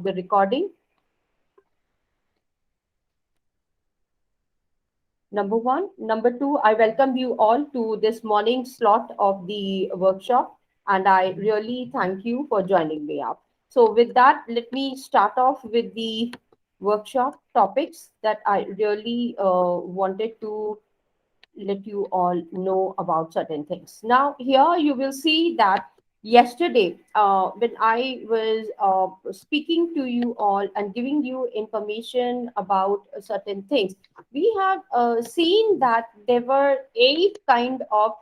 the recording. Number one. Number two, I welcome you all to this morning slot of the workshop, and I really thank you for joining me up. So, with that, let me start off with the workshop topics that I really wanted to let you all know about certain things. Now, here you will see that yesterday, when I was speaking to you all and giving you information about certain things, we have seen that there were eight kind of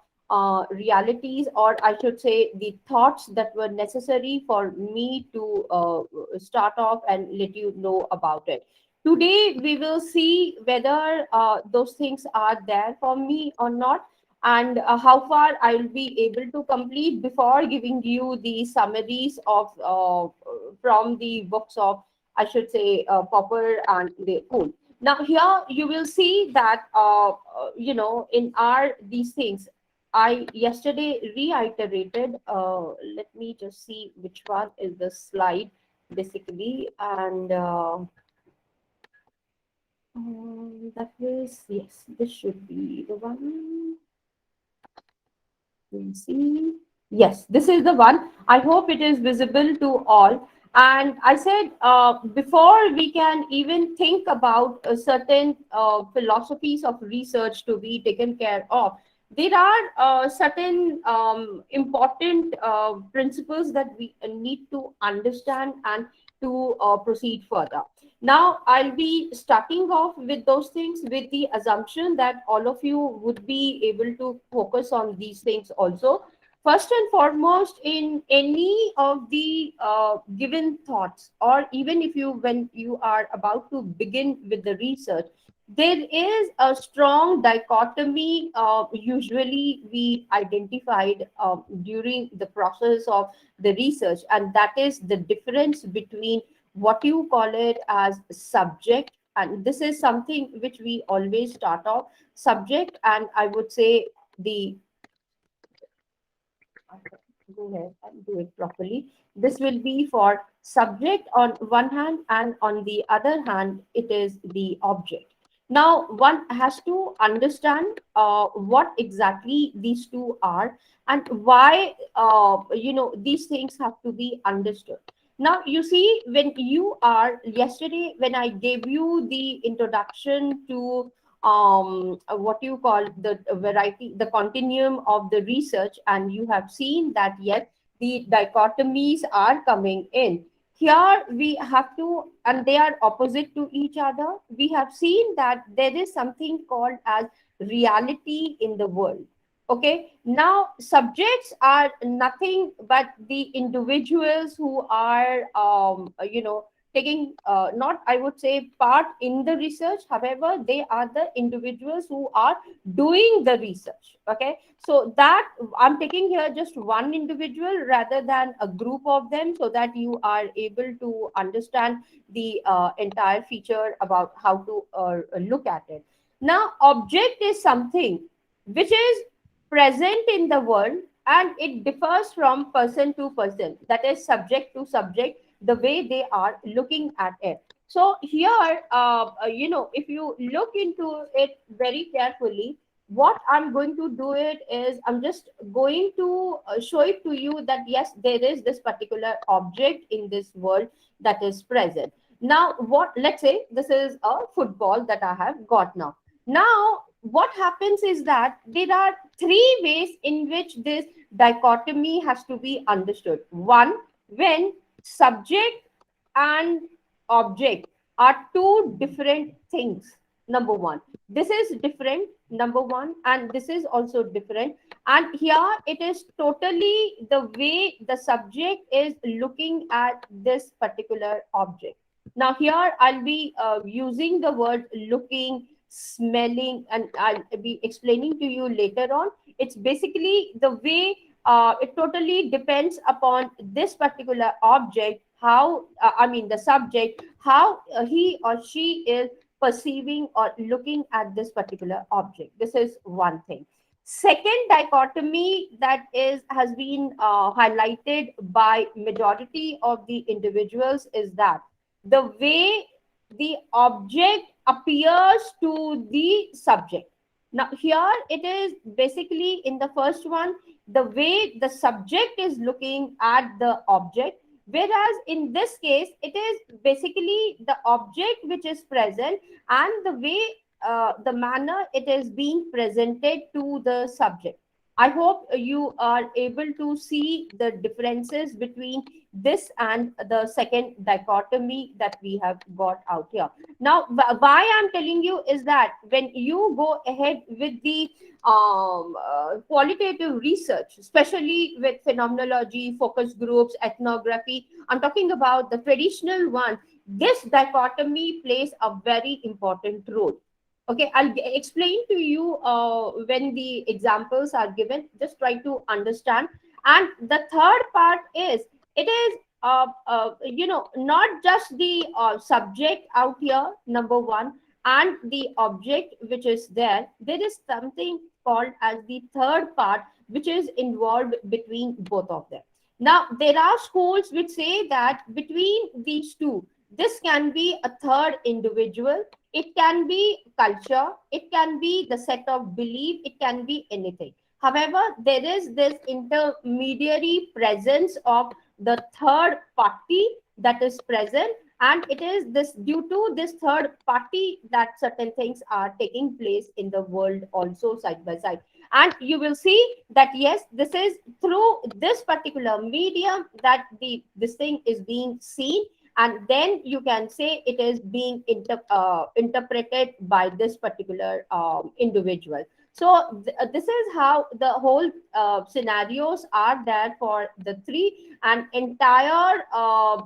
realities, or I should say, the thoughts that were necessary for me to start off and let you know about it. Today, we will see whether those things are there for me or not, and how far I will be able to complete before giving you the summaries of from the books of, I should say, Popper and the Kuhn. Now, here you will see that in our these things, I yesterday reiterated. Let me just see which one is the slide, basically, and. That is, yes, this should be the one. We'll see. Yes, this is the one. I hope it is visible to all. And I said, before we can even think about certain philosophies of research to be taken care of, there are certain important principles that we need to understand and to proceed further. Now, I'll be starting off with those things with the assumption that all of you would be able to focus on these things also. First and foremost, in any of the given thoughts, or even if you, when you are about to begin with the research, there is a strong dichotomy usually we identified during the process of the research, and that is the difference between what you call it as subject, and this is something which we always start off subject, and I would say the go ahead and do it properly. This will be for subject on one hand, and on the other hand, it is the object. Now, one has to understand what exactly these two are and why these things have to be understood. Now, you see, when you are yesterday, when I gave you the introduction to what you call the variety, the continuum of the research, and you have seen that yes, the dichotomies are coming in. Here we have to, and they are opposite to each other. We have seen that there is something called as reality in the world. Okay, now subjects are nothing but the individuals who are taking not, I would say, part in the research. However, they are the individuals who are doing the research. Okay, so that I'm taking here just one individual rather than a group of them, so that you are able to understand the entire feature about how to look at it. Now, object is something which is present in the world, and it differs from person to person, that is subject to subject, the way they are looking at it. So here, if you look into it very carefully, what I'm going to do it is I'm just going to show it to you that yes, there is this particular object in this world that is present. Now, what, let's say this is a football that I have got now. Now, what happens is that there are three ways in which this dichotomy has to be understood. One, when subject and object are two different things. Number one, this is different, number one, and this is also different. And here it is totally the way the subject is looking at this particular object. Now, here I'll be using the word looking, smelling, and I'll be explaining to you later on. It's basically the way it totally depends upon this particular object, how, the subject, how he or she is perceiving or looking at this particular object. This is one thing. Second dichotomy that is has been highlighted by majority of the individuals is that the way the object appears to the subject. Now, here it is basically in the first one, the way the subject is looking at the object, whereas in this case, it is basically the object which is present and the way, the manner it is being presented to the subject. I hope you are able to see the differences between this and the second dichotomy that we have got out here. Now, why I'm telling you is that when you go ahead with the qualitative research, especially with phenomenology, focus groups, ethnography, I'm talking about the traditional one, this dichotomy plays a very important role. Okay, I'll explain to you when the examples are given. Just try to understand. And the third part is, it is not just the subject out here, number one, and the object which is there. There is something called as the third part which is involved between both of them. Now, there are schools which say that between these two, this can be a third individual, it can be culture, it can be the set of belief, it can be anything. However, there is this intermediary presence of the third party that is present, and it is this due to this third party that certain things are taking place in the world also side by side. And you will see that yes, this is through this particular medium that the this thing is being seen, and then you can say it is being interpreted by this particular individual. So this is how the whole scenarios are there for the three, and entire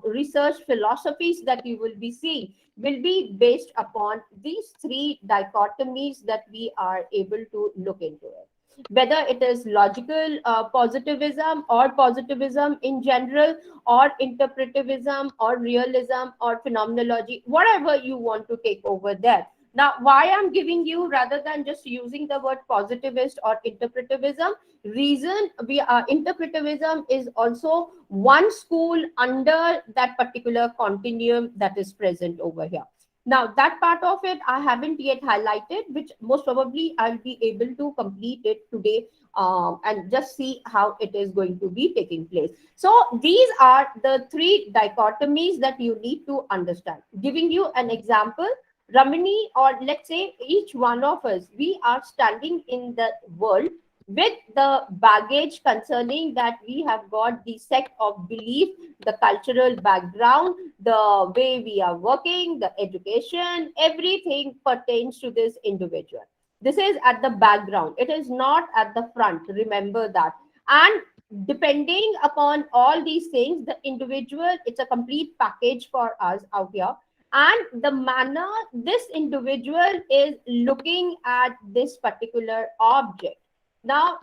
research philosophies that you will be seeing will be based upon these three dichotomies that we are able to look into it, whether it is logical positivism or positivism in general, or interpretivism or realism or phenomenology, whatever you want to take over there. Now, why I'm giving you rather than just using the word positivist or interpretivism, reason we are interpretivism is also one school under that particular continuum that is present over here. Now, that part of it I haven't yet highlighted, which most probably I'll be able to complete it today, and just see how it is going to be taking place. So, these are the three dichotomies that you need to understand. Giving you an example, Ramini, or let's say each one of us, we are standing in the world with the baggage concerning that we have got the set of belief, the cultural background, the way we are working, the education, everything pertains to this individual. This is at the background, it is not at the front. Remember that. And depending upon all these things, the individual, it's a complete package for us out here. And the manner this individual is looking at this particular object. Now,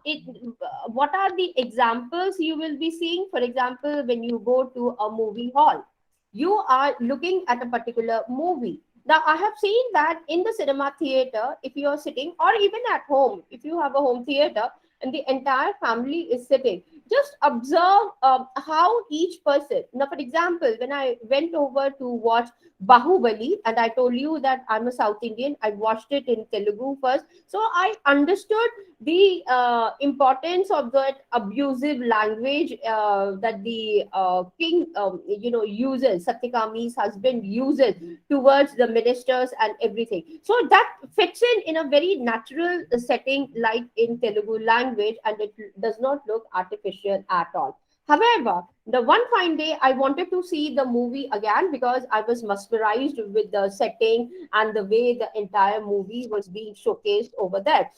what are the examples you will be seeing? For example, when you go to a movie hall, you are looking at a particular movie. Now, I have seen that in the cinema theater, if you are sitting, or even at home, if you have a home theater and the entire family is sitting, just observe how each person. Now, for example, when I went over to watch Bahubali, and I told you that I'm a South Indian, I watched it in Telugu first, so I understood the importance of that abusive language that the king, uses, Satyakami's husband uses towards the ministers and everything. So that fits in a very natural setting, like in Telugu language, and it does not look artificial at all. However, the one fine day I wanted to see the movie again because I was mesmerized with the setting and the way the entire movie was being showcased over there.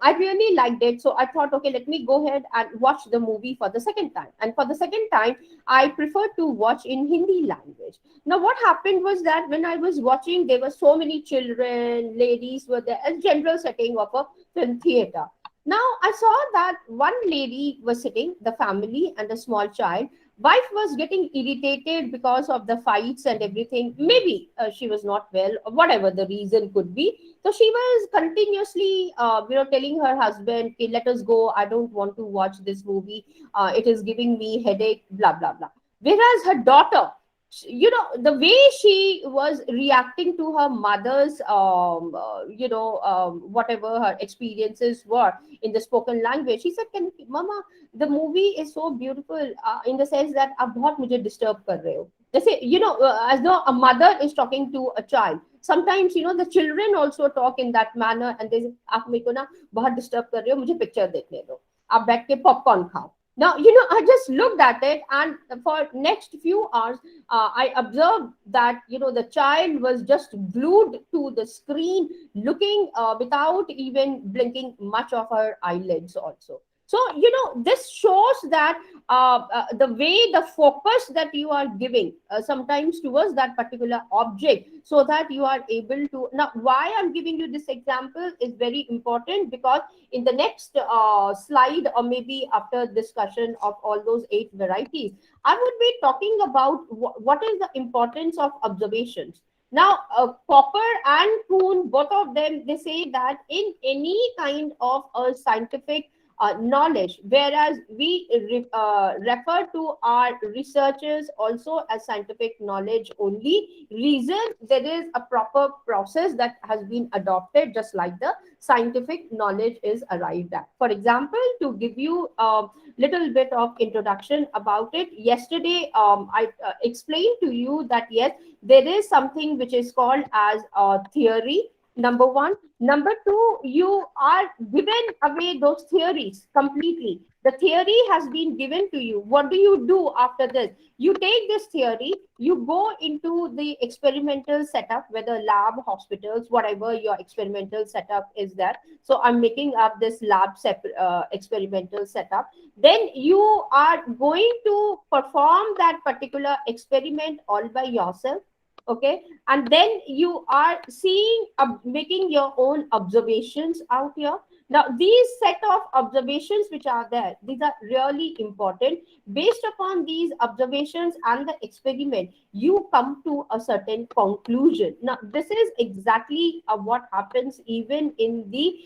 I really liked it. So I thought, okay, let me go ahead and watch the movie for the second time. And for the second time, I preferred to watch in Hindi language. Now, what happened was that when I was watching, there were so many children, ladies were there, as general setting of a film theater. Now, I saw that one lady was sitting, the family and a small child. Wife was getting irritated because of the fights and everything. Maybe she was not well, or whatever the reason could be. So she was continuously, telling her husband, "Okay, let us go. I don't want to watch this movie. It is giving me headache." Blah blah blah. Whereas her daughter, The way she was reacting to her mother's whatever her experiences were in the spoken language. She said, can mama, the movie is so beautiful, in the sense that आप बहुत मुझे disturb कर रहे हो. जैसे, as though a mother is talking to a child. Sometimes, the children also talk in that manner, and they say, आप मेरे को ना बहुत disturb कर रहे हो, मुझे picture देखने दो, आप बैठ के popcorn खाओ. Now, I just looked at it, and for next few hours, I observed that, the child was just glued to the screen, looking, without even blinking much of her eyelids also. So, this shows that, the way, the focus that you are giving, sometimes towards that particular object, so that you are able to. Now, why I'm giving you this example is very important, because in the next slide, or maybe after discussion of all those 8 varieties, I would be talking about what is the importance of observations. Now, Popper and Kuhn, both of them, they say that in any kind of a scientific knowledge, whereas we refer to our researchers also as scientific knowledge only, reason there is a proper process that has been adopted, just like the scientific knowledge is arrived at. For example, to give you a little bit of introduction about it, yesterday I explained to you that yes, there is something which is called as a theory. Number one. Number two, you are given away those theories completely. The theory has been given to you. What do you do after this? You take this theory, you go into the experimental setup, whether lab, hospitals, whatever your experimental setup is there. So I'm making up this experimental setup. Then you are going to perform that particular experiment all by yourself. Okay, and then you are seeing, making your own observations out here. Now these set of observations which are there, these are really important. Based upon these observations and the experiment, you come to a certain conclusion. Now this is exactly what happens even in the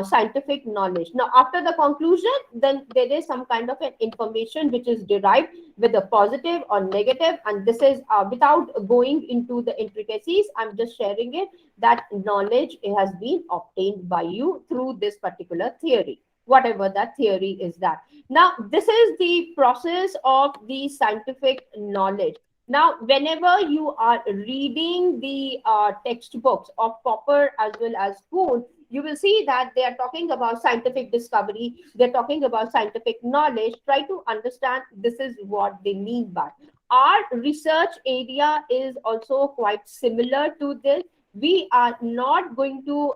scientific knowledge. Now after the conclusion, then there is some kind of an information which is derived, whether positive or negative, and this is, without going into the intricacies, I'm just sharing it, that knowledge has been obtained by you through this particular theory, whatever that theory is. That now this is the process of the scientific knowledge. Now whenever you are reading the textbooks of Popper as well as Kuhn, you will see that they are talking about scientific discovery, they're talking about scientific knowledge. Try to understand this is what they mean by. Our research area is also quite similar to this. We are not going to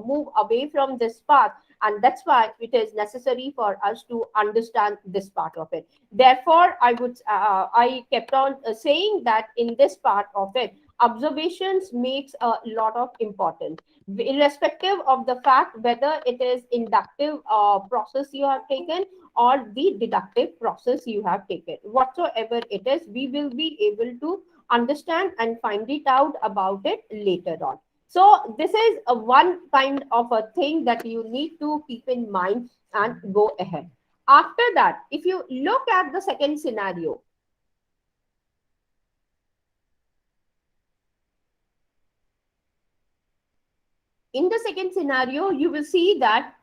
move away from this path, and that's why it is necessary for us to understand this part of it. Therefore I kept on saying that in this part of it, observations makes a lot of importance, irrespective of the fact whether it is inductive process you have taken or the deductive process you have taken. Whatsoever it is, we will be able to understand and find it out about it later on. So this is a one kind of a thing that you need to keep in mind and go ahead. After that, if you look at the second scenario, in the second scenario, you will see that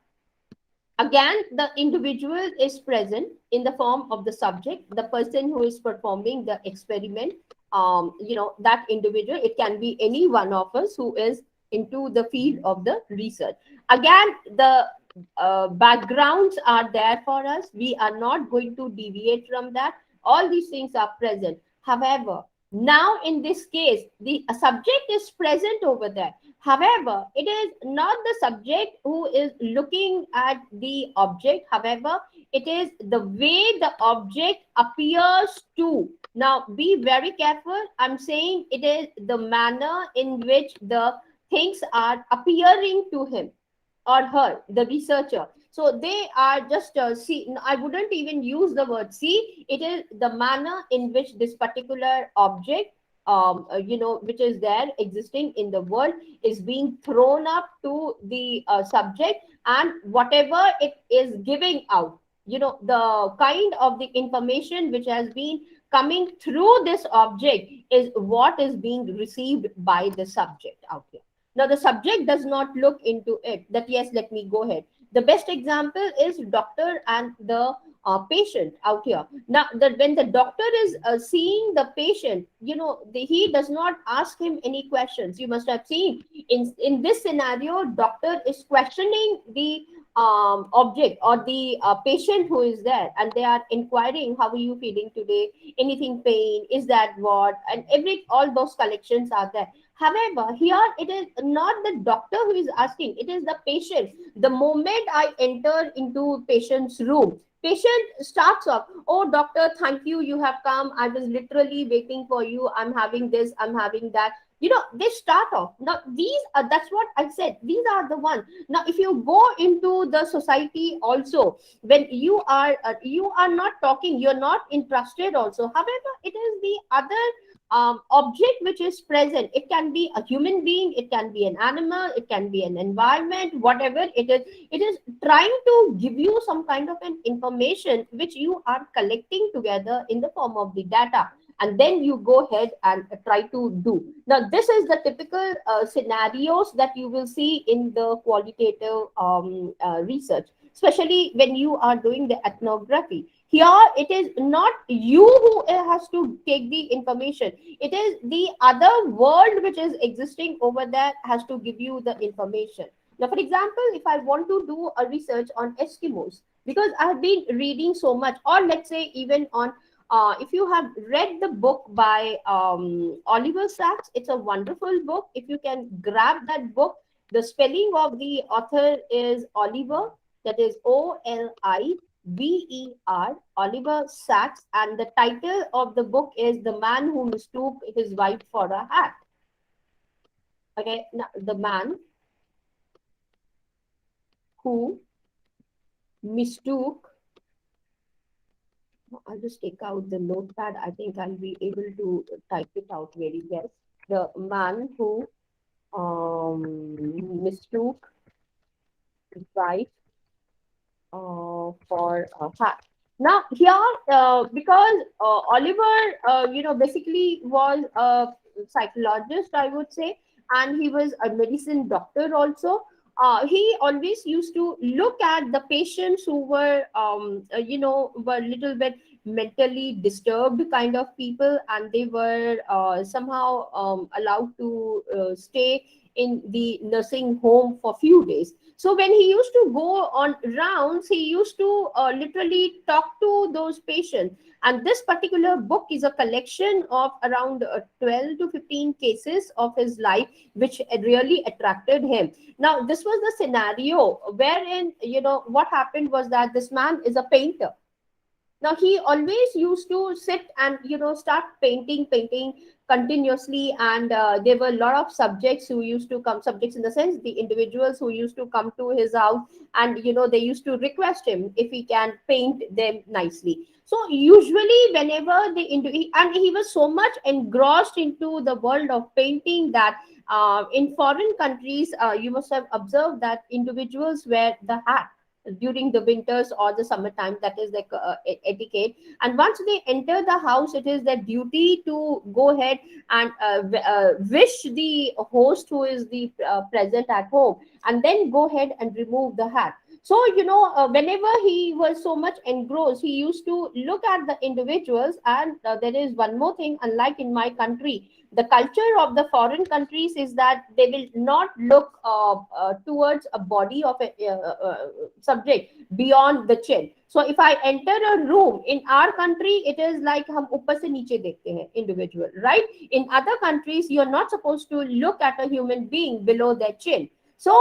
again the individual is present in the form of the subject, the person who is performing the experiment. That individual, it can be any one of us who is into the field of the research. Again, the backgrounds are there for us, we are not going to deviate from that. All these things are present. However, now in this case, the subject is present over there. However, it is not the subject who is looking at the object. However, it is the way the object appears to. Now, be very careful. I'm saying it is the manner in which the things are appearing to him or her, the researcher. So they are just see. I wouldn't even use the word see. It is the manner in which this particular object, which is there existing in the world, is being thrown up to the subject, and whatever it is giving out, the kind of the information which has been coming through this object is what is being received by the subject out here. Now, the subject does not look into it that, yes, let me go ahead. The best example is doctor and the patient out here. Now, when the doctor is seeing the patient, he does not ask him any questions. You must have seen in this scenario, doctor is questioning the object or the patient who is there, and they are inquiring, how are you feeling today, anything pain, is that what, and every all those collections are there. However, here it is not the doctor who is asking, it is the patient. The moment I enter into patient's room, patient starts off, oh doctor, thank you, you have come, I was literally waiting for you, I'm having this, I'm having that. They start off. Now these are, that's what I said, these are the ones. Now if you go into the society also, when you are not talking, you're not interested also. However, it is the other object which is present. It can be a human being, it can be an animal, it can be an environment, whatever it is. It is trying to give you some kind of an information which you are collecting together in the form of the data, and then you go ahead and try to do. Now this is the typical scenarios that you will see in the qualitative research, especially when you are doing the ethnography. Here it is not you who has to take the information, it is the other world which is existing over there has to give you the information. Now for example, if I want to do a research on Eskimos, because I have been reading so much, or let's say even on if you have read the book by Oliver Sacks, it's a wonderful book. If you can grab that book, the spelling of the author is Oliver, that is Oliver, Oliver Sacks, and the title of the book is The Man Who Mistook His Wife for a Hat. Okay, now, the man who mistook, I'll just take out the notepad. I think I'll be able to type it out very well. The man who mistook his wife for a hat. Now here, because Oliver, basically was a psychologist, I would say, and he was a medicine doctor also. He always used to look at the patients who were, were a little bit mentally disturbed kind of people, and they were somehow allowed to stay in the nursing home for few days. So when he used to go on rounds, he used to literally talk to those patients. And this particular book is a collection of around 12 to 15 cases of his life, which really attracted him. Now, this was the scenario wherein, what happened was that this man is a painter. Now he always used to sit and start painting continuously, and there were a lot of subjects who used to come, subjects in the sense the individuals who used to come to his house, and they used to request him if he can paint them nicely. So usually whenever and he was so much engrossed into the world of painting that in foreign countries, you must have observed that individuals wear the hat during the winters or the summertime. That is like etiquette. And once they enter the house, it is their duty to go ahead and wish the host who is the present at home, and then go ahead and remove the hat. So whenever he was so much engrossed, he used to look at the individuals. And there is one more thing, unlike in my country, the culture of the foreign countries is that they will not look towards a body of a subject beyond the chin. So if I enter a room in our country, it is like hum upar se niche dekhte hain individual, right? In other countries, you're not supposed to look at a human being below their chin. So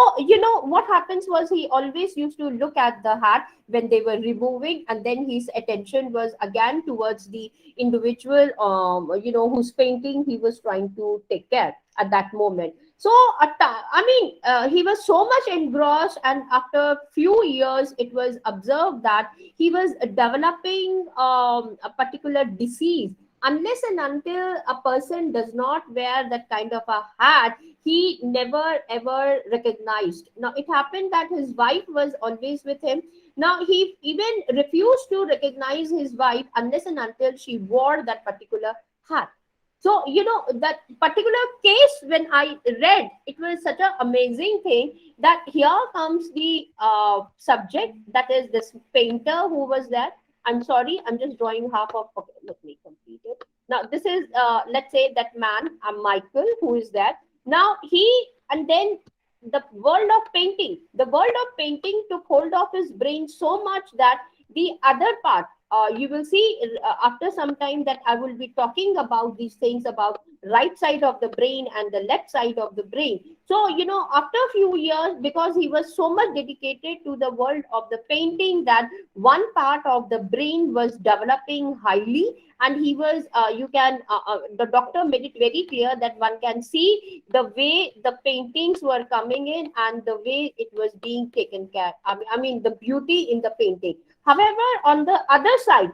what happens was, he always used to look at the hat when they were removing, and then his attention was again towards the individual whose painting he was trying to take care at that moment. So he was so much engrossed, and after few years it was observed that he was developing a particular disease. Unless and until a person does not wear that kind of a hat, he never ever recognized. Now it happened that his wife was always with him. Now he even refused to recognize his wife unless and until she wore that particular hat. So that particular case, when I read, it was such an amazing thing, that here comes the subject, that is this painter who was there. I'm sorry, I'm just drawing half of, okay, let me complete it. Now this is, let's say, that man, Michael, who is there. Now he, and then the world of painting took hold of his brain so much that the other part, you will see after some time, that I will be talking about these things, about right side of the brain and the left side of the brain. So after a few years, because he was so much dedicated to the world of the painting, that one part of the brain was developing highly, and he was, you can, the doctor made it very clear that one can see the way the paintings were coming in and the way it was being taken care. I mean the beauty in the painting. However, on the other side,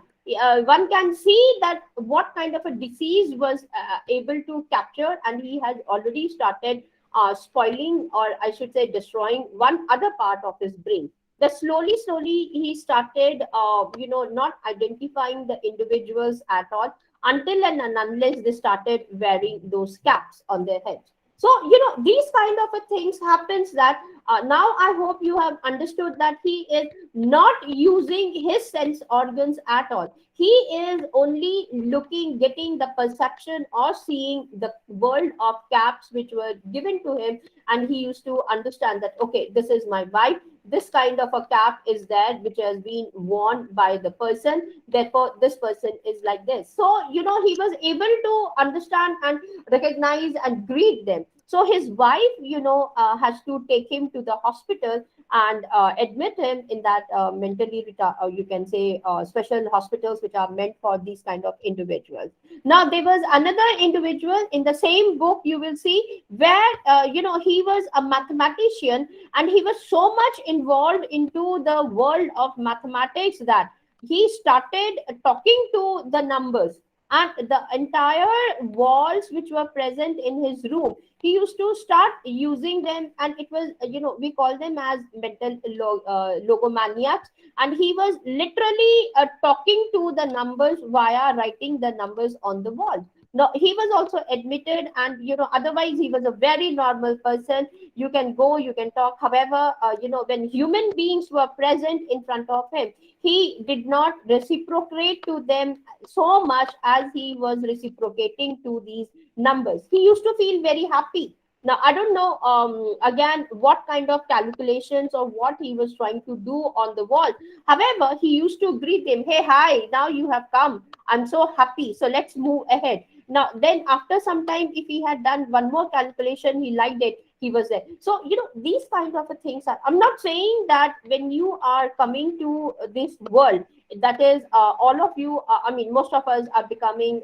one can see that what kind of a disease was able to capture, and he has already started spoiling, or I should say destroying, one other part of his brain. That slowly he started, not identifying the individuals at all, until and unless they started wearing those caps on their heads. So these kind of a things happens, that now I hope you have understood that he is not using his sense organs at all. He is only looking, getting the perception, or seeing the world of caps which were given to him, and he used to understand that, okay, this is my wife, this kind of a cap is there which has been worn by the person, therefore this person is like this. So he was able to understand and recognize and greet them. So his wife, has to take him to the hospital and admit him in that you can say, special hospitals which are meant for these kind of individuals. Now there was another individual in the same book, you will see, where he was a mathematician, and he was so much involved into the world of mathematics that he started talking to the numbers, and the entire walls which were present in his room, he used to start using them, and it was, we call them as mental logomaniacs. And he was literally talking to the numbers via writing the numbers on the wall. No, he was also admitted, and otherwise he was a very normal person. You can go, you can talk. However, when human beings were present in front of him, he did not reciprocate to them so much as he was reciprocating to these numbers. He used to feel very happy. Now I don't know, again, what kind of calculations or what he was trying to do on the wall. However, he used to greet him, hey, hi, now you have come, I'm so happy, so let's move ahead. Now then, after some time, if he had done one more calculation, he liked it, he was there. So these kind of things are, I'm not saying that when you are coming to this world, that is, all of you, I mean most of us are becoming,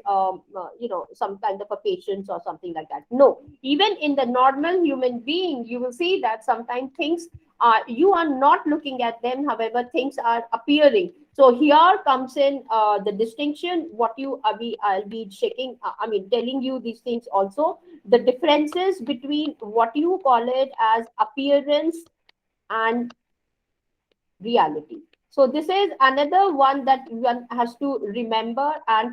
some kind of a patients or something like that. No, even in the normal human being, you will see that sometimes things, you are not looking at them, however things are appearing. So here comes in the distinction, what you I'll be checking, I mean telling you these things also, the differences between what you call it as appearance and reality. So this is another one that one has to remember, and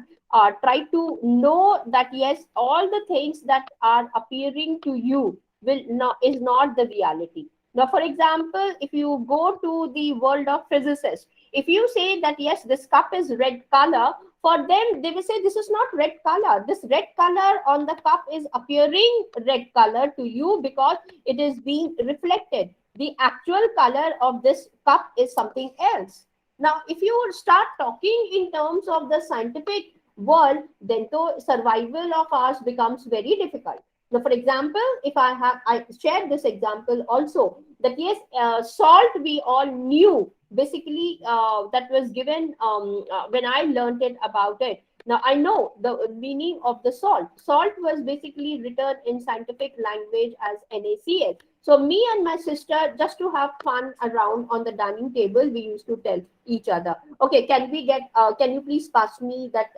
try to know that yes, all the things that are appearing to you will not is not the reality. Now, for example, if you go to the world of physicists, if you say that yes, this cup is red color, for them they will say this is not red color. This red color on the cup is appearing red color to you because it is being reflected. The actual color of this cup is something else. Now, if you start talking in terms of the scientific world, then the survival of ours becomes very difficult. Now, for example, if I shared this example also, that yes, salt we all knew, basically that was given when I learned it about it. Now I know the meaning of the salt. Salt was basically written in scientific language as NaCl. So me and my sister, just to have fun around on the dining table, we used to tell each other, okay, can you please pass me that,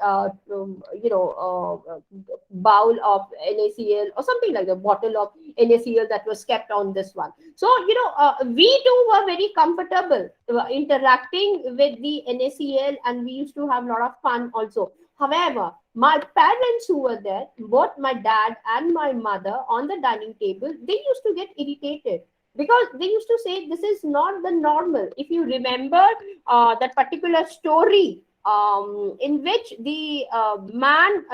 bowl of NaCl or something like the bottle of NaCl that was kept on this one. So, we too were very comfortable interacting with the NaCl, and we used to have a lot of fun also. However, my parents who were there, both my dad and my mother on the dining table, they used to get irritated because they used to say this is not the normal. If you remember that particular story, in which the man,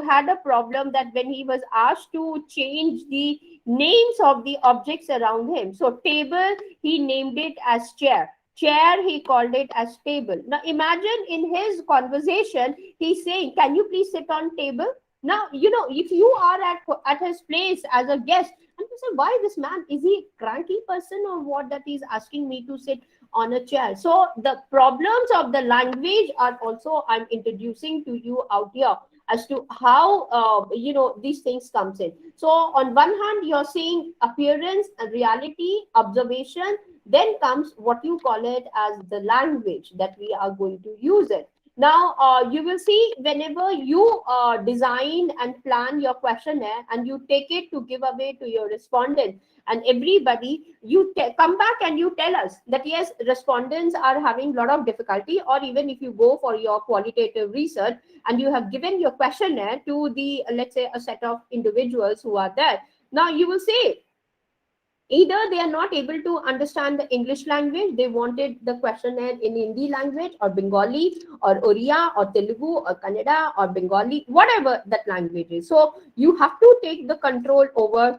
had a problem that when he was asked to change the names of the objects around him. So table, he named it as chair. Chair, he called it as table. Now imagine in his conversation, he's saying, "Can you please sit on table?" Now, if you are at his place as a guest, and you say, "Why this man? Is he a cranky person or what that he's asking me to sit on a chair?" So the problems of the language are also I'm introducing to you out here as to how these things comes in. So on one hand, you're seeing appearance, reality, observation. Then comes what you call it as the language that we are going to use it. Now, you will see whenever you design and plan your questionnaire and you take it to give away to your respondent and everybody, you come back and you tell us that yes, respondents are having a lot of difficulty, or even if you go for your qualitative research and you have given your questionnaire to the, let's say, a set of individuals who are there. Now, you will say, either they are not able to understand the English language, they wanted the questionnaire in Hindi language or Bengali or Oriya or Telugu or Kannada or Bengali, whatever that language is. So you have to take the control over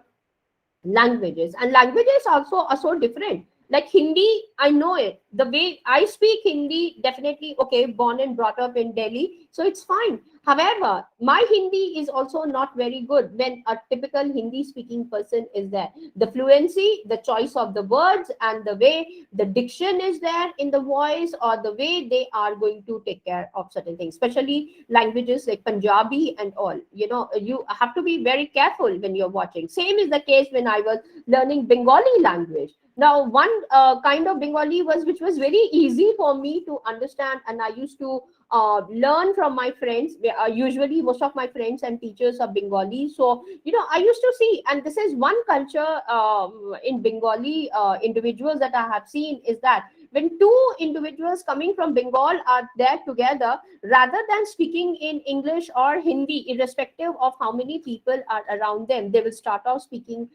languages, and languages also are so different. Like Hindi, I know it, the way I speak Hindi, definitely okay, born and brought up in Delhi, so it's fine. However, my Hindi is also not very good when a typical Hindi speaking person is there. The fluency, the choice of the words, and the way the diction is there in the voice, or the way they are going to take care of certain things, especially languages like Punjabi and all. You have to be very careful when you're watching. Same is the case when I was learning Bengali language. Now, one kind of Bengali which was very easy for me to understand, and I used to learn from my friends. Usually, most of my friends and teachers are Bengali, so I used to see, and this is one culture in Bengali individuals that I have seen, is that when two individuals coming from Bengal are there together, rather than speaking in English or Hindi, irrespective of how many people are around them, they will start off speaking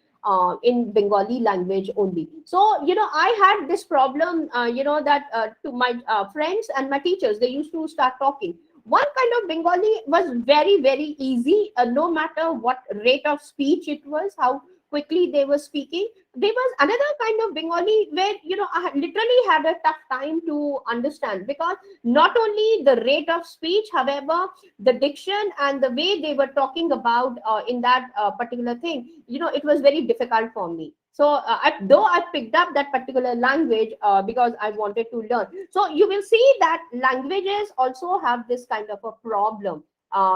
in Bengali language only. So, I had this problem, that to my friends and my teachers, they used to start talking. One kind of Bengali was very, very easy, no matter what rate of speech it was, how quickly they were speaking. There was another kind of Bengali where, I literally had a tough time to understand, because not only the rate of speech, however, the diction and the way they were talking about in that particular thing, it was very difficult for me. So though I picked up that particular language because I wanted to learn. So you will see that languages also have this kind of a problem.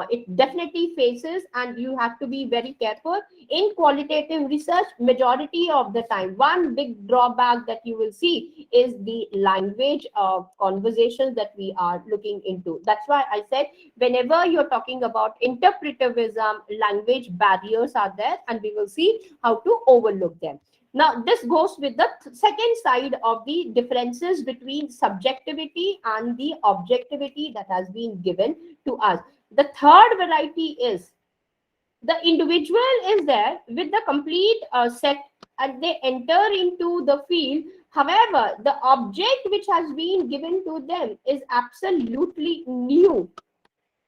It definitely faces, and you have to be very careful in qualitative research. Majority of the time, one big drawback that you will see is the language of conversations that we are looking into. That's why I said, whenever you're talking about interpretivism, language barriers are there, and we will see how to overlook them. Now, this goes with the second side of the differences between subjectivity and the objectivity that has been given to us. The third variety is the individual is there with the complete set, and they enter into the field. However, the object which has been given to them is absolutely new.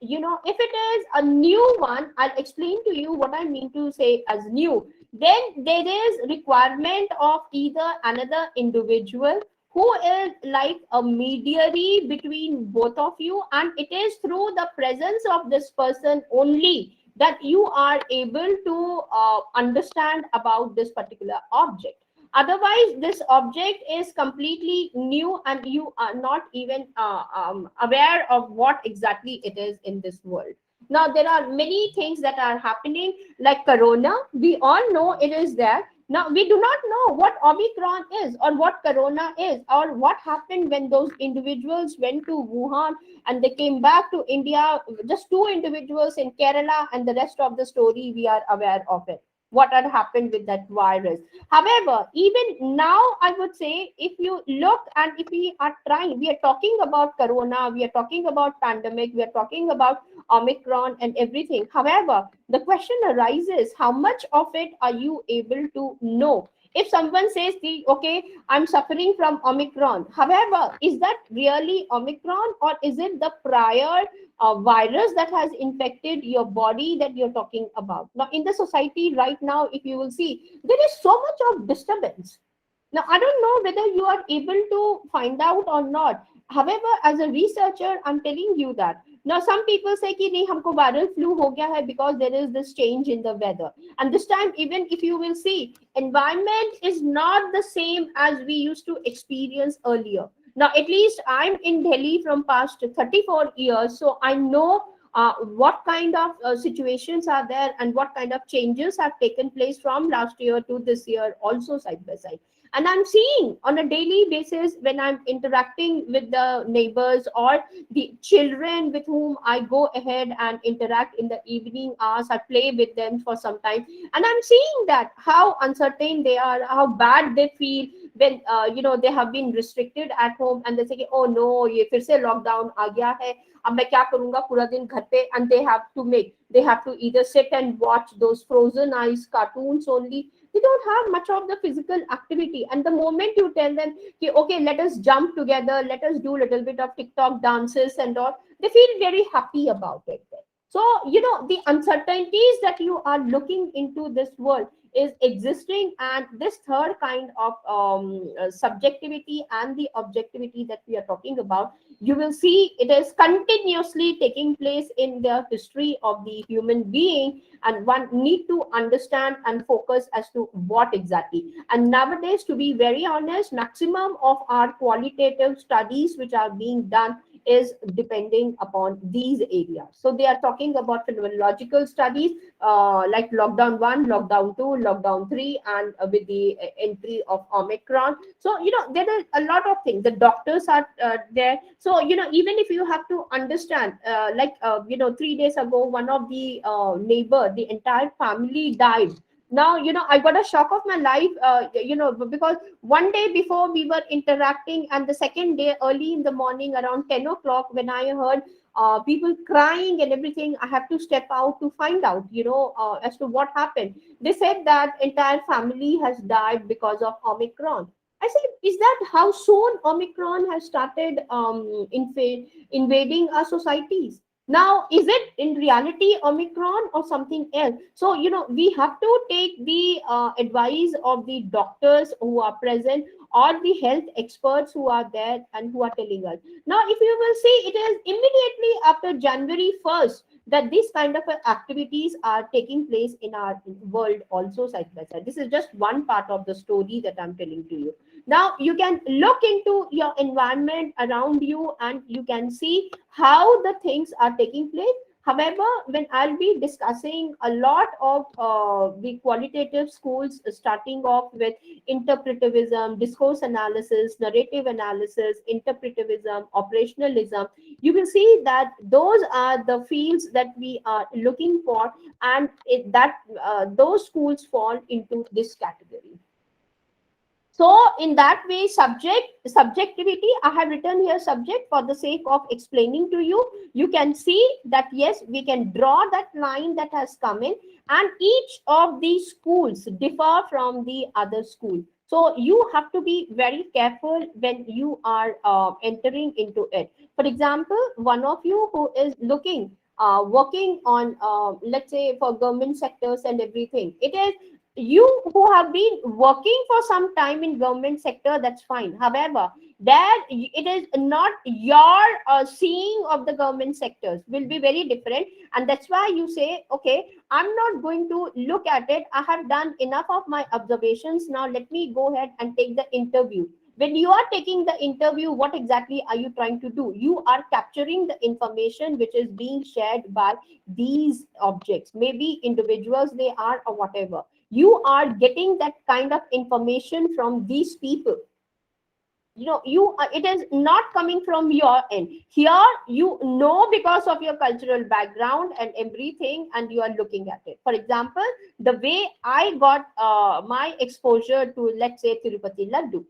If it is a new one, I'll explain to you what I mean to say as new. Then there is requirement of either another individual who is like a mediary between both of you, and it is through the presence of this person only that you are able to understand about this particular object. Otherwise, this object is completely new and you are not even aware of what exactly it is in this world. Now, there are many things that are happening, like Corona. We all know it is there. Now, we do not know what Omicron is, or what Corona is, or what happened when those individuals went to Wuhan and they came back to India. Just two individuals in Kerala, and the rest of the story we are aware of it. what had happened with that virus. However, even now, I would say, if you look and if we are trying, we are talking about corona, we are talking about pandemic, we are talking about Omicron and everything. However, the question arises, how much of it are you able to know? If someone says, okay, I'm suffering from Omicron, however, is that really Omicron, or is it the prior virus that has infected your body that you're talking about? Now, in the society right now, if you will see, there is so much of disturbance. Now, I don't know whether you are able to find out or not. However, as a researcher, I'm telling you that. Now, some people say कि नहीं हमको viral flu हो गया है because there is this change in the weather. And this time, even if you will see, environment is not the same as we used to experience earlier. Now, at least I'm in Delhi from past 34 years, so I know what kind of situations are there and what kind of changes have taken place from last year to this year, also side by side. And I'm seeing on a daily basis when I'm interacting with the neighbors or the children with whom I go ahead and interact in the evening hours. I play with them for some time, and I'm seeing that how uncertain they are, how bad they feel when they have been restricted at home, and they say, oh no, ये फिर से lockdown आ गया है, अब मैं क्या करूंगा पूरा दिन घर पे. And they have to either sit and watch those frozen ice cartoons only. They don't have much of the physical activity. And the moment you tell them, okay, let us jump together, let us do a little bit of TikTok dances and all, they feel very happy about it. So, the uncertainties that you are looking into this world is existing, and this third kind of subjectivity and the objectivity that we are talking about, you will see it is continuously taking place in the history of the human being, and one need to understand and focus as to what exactly. And nowadays, to be very honest, maximum of our qualitative studies which are being done is depending upon these areas. So they are talking about phenomenological studies, like lockdown 1, lockdown 2, lockdown 3, and with the entry of Omicron. So, there are a lot of things. The doctors are there. So, even if you have to understand, 3 days ago, one of the neighbor, the entire family died. Now, I got a shock of my life, because one day before we were interacting, and the second day early in the morning around 10 o'clock, when I heard people crying and everything, I have to step out to find out, as to what happened. They said that entire family has died because of Omicron. I said, is that how soon Omicron has started invading our societies? Now, is it in reality Omicron or something else? So, we have to take the advice of the doctors who are present, or the health experts who are there and who are telling us. Now, if you will see, it is immediately after January 1st that these kind of activities are taking place in our world also side by side. This is just one part of the story that I'm telling to you. Now, you can look into your environment around you and you can see how the things are taking place. However, when I'll be discussing a lot of the qualitative schools, starting off with interpretivism, discourse analysis, narrative analysis, interpretivism, operationalism, you will see that those are the fields that we are looking for, and those schools fall into this category. So in that way, subjectivity, I have written here subject for the sake of explaining to you. You can see that yes, we can draw that line that has come in, and each of these schools differ from the other school. So you have to be very careful when you are entering into it. For example, one of you who is working on, let's say, for government sectors and everything, it is you who have been working for some time in government sector, that's fine. However, that it is not your seeing of the government sectors will be very different, and that's why you say, okay, I'm not going to look at it, I have done enough of my observations, now let me go ahead and take the interview. When you are taking the interview, what exactly are you trying to do? You are capturing the information which is being shared by these objects, maybe individuals they are or whatever. You are getting that kind of information from these people. it is not coming from your end. Here because of your cultural background and everything, and you are looking at it. For example, the way I got my exposure to, let's say, Tirupati laddu,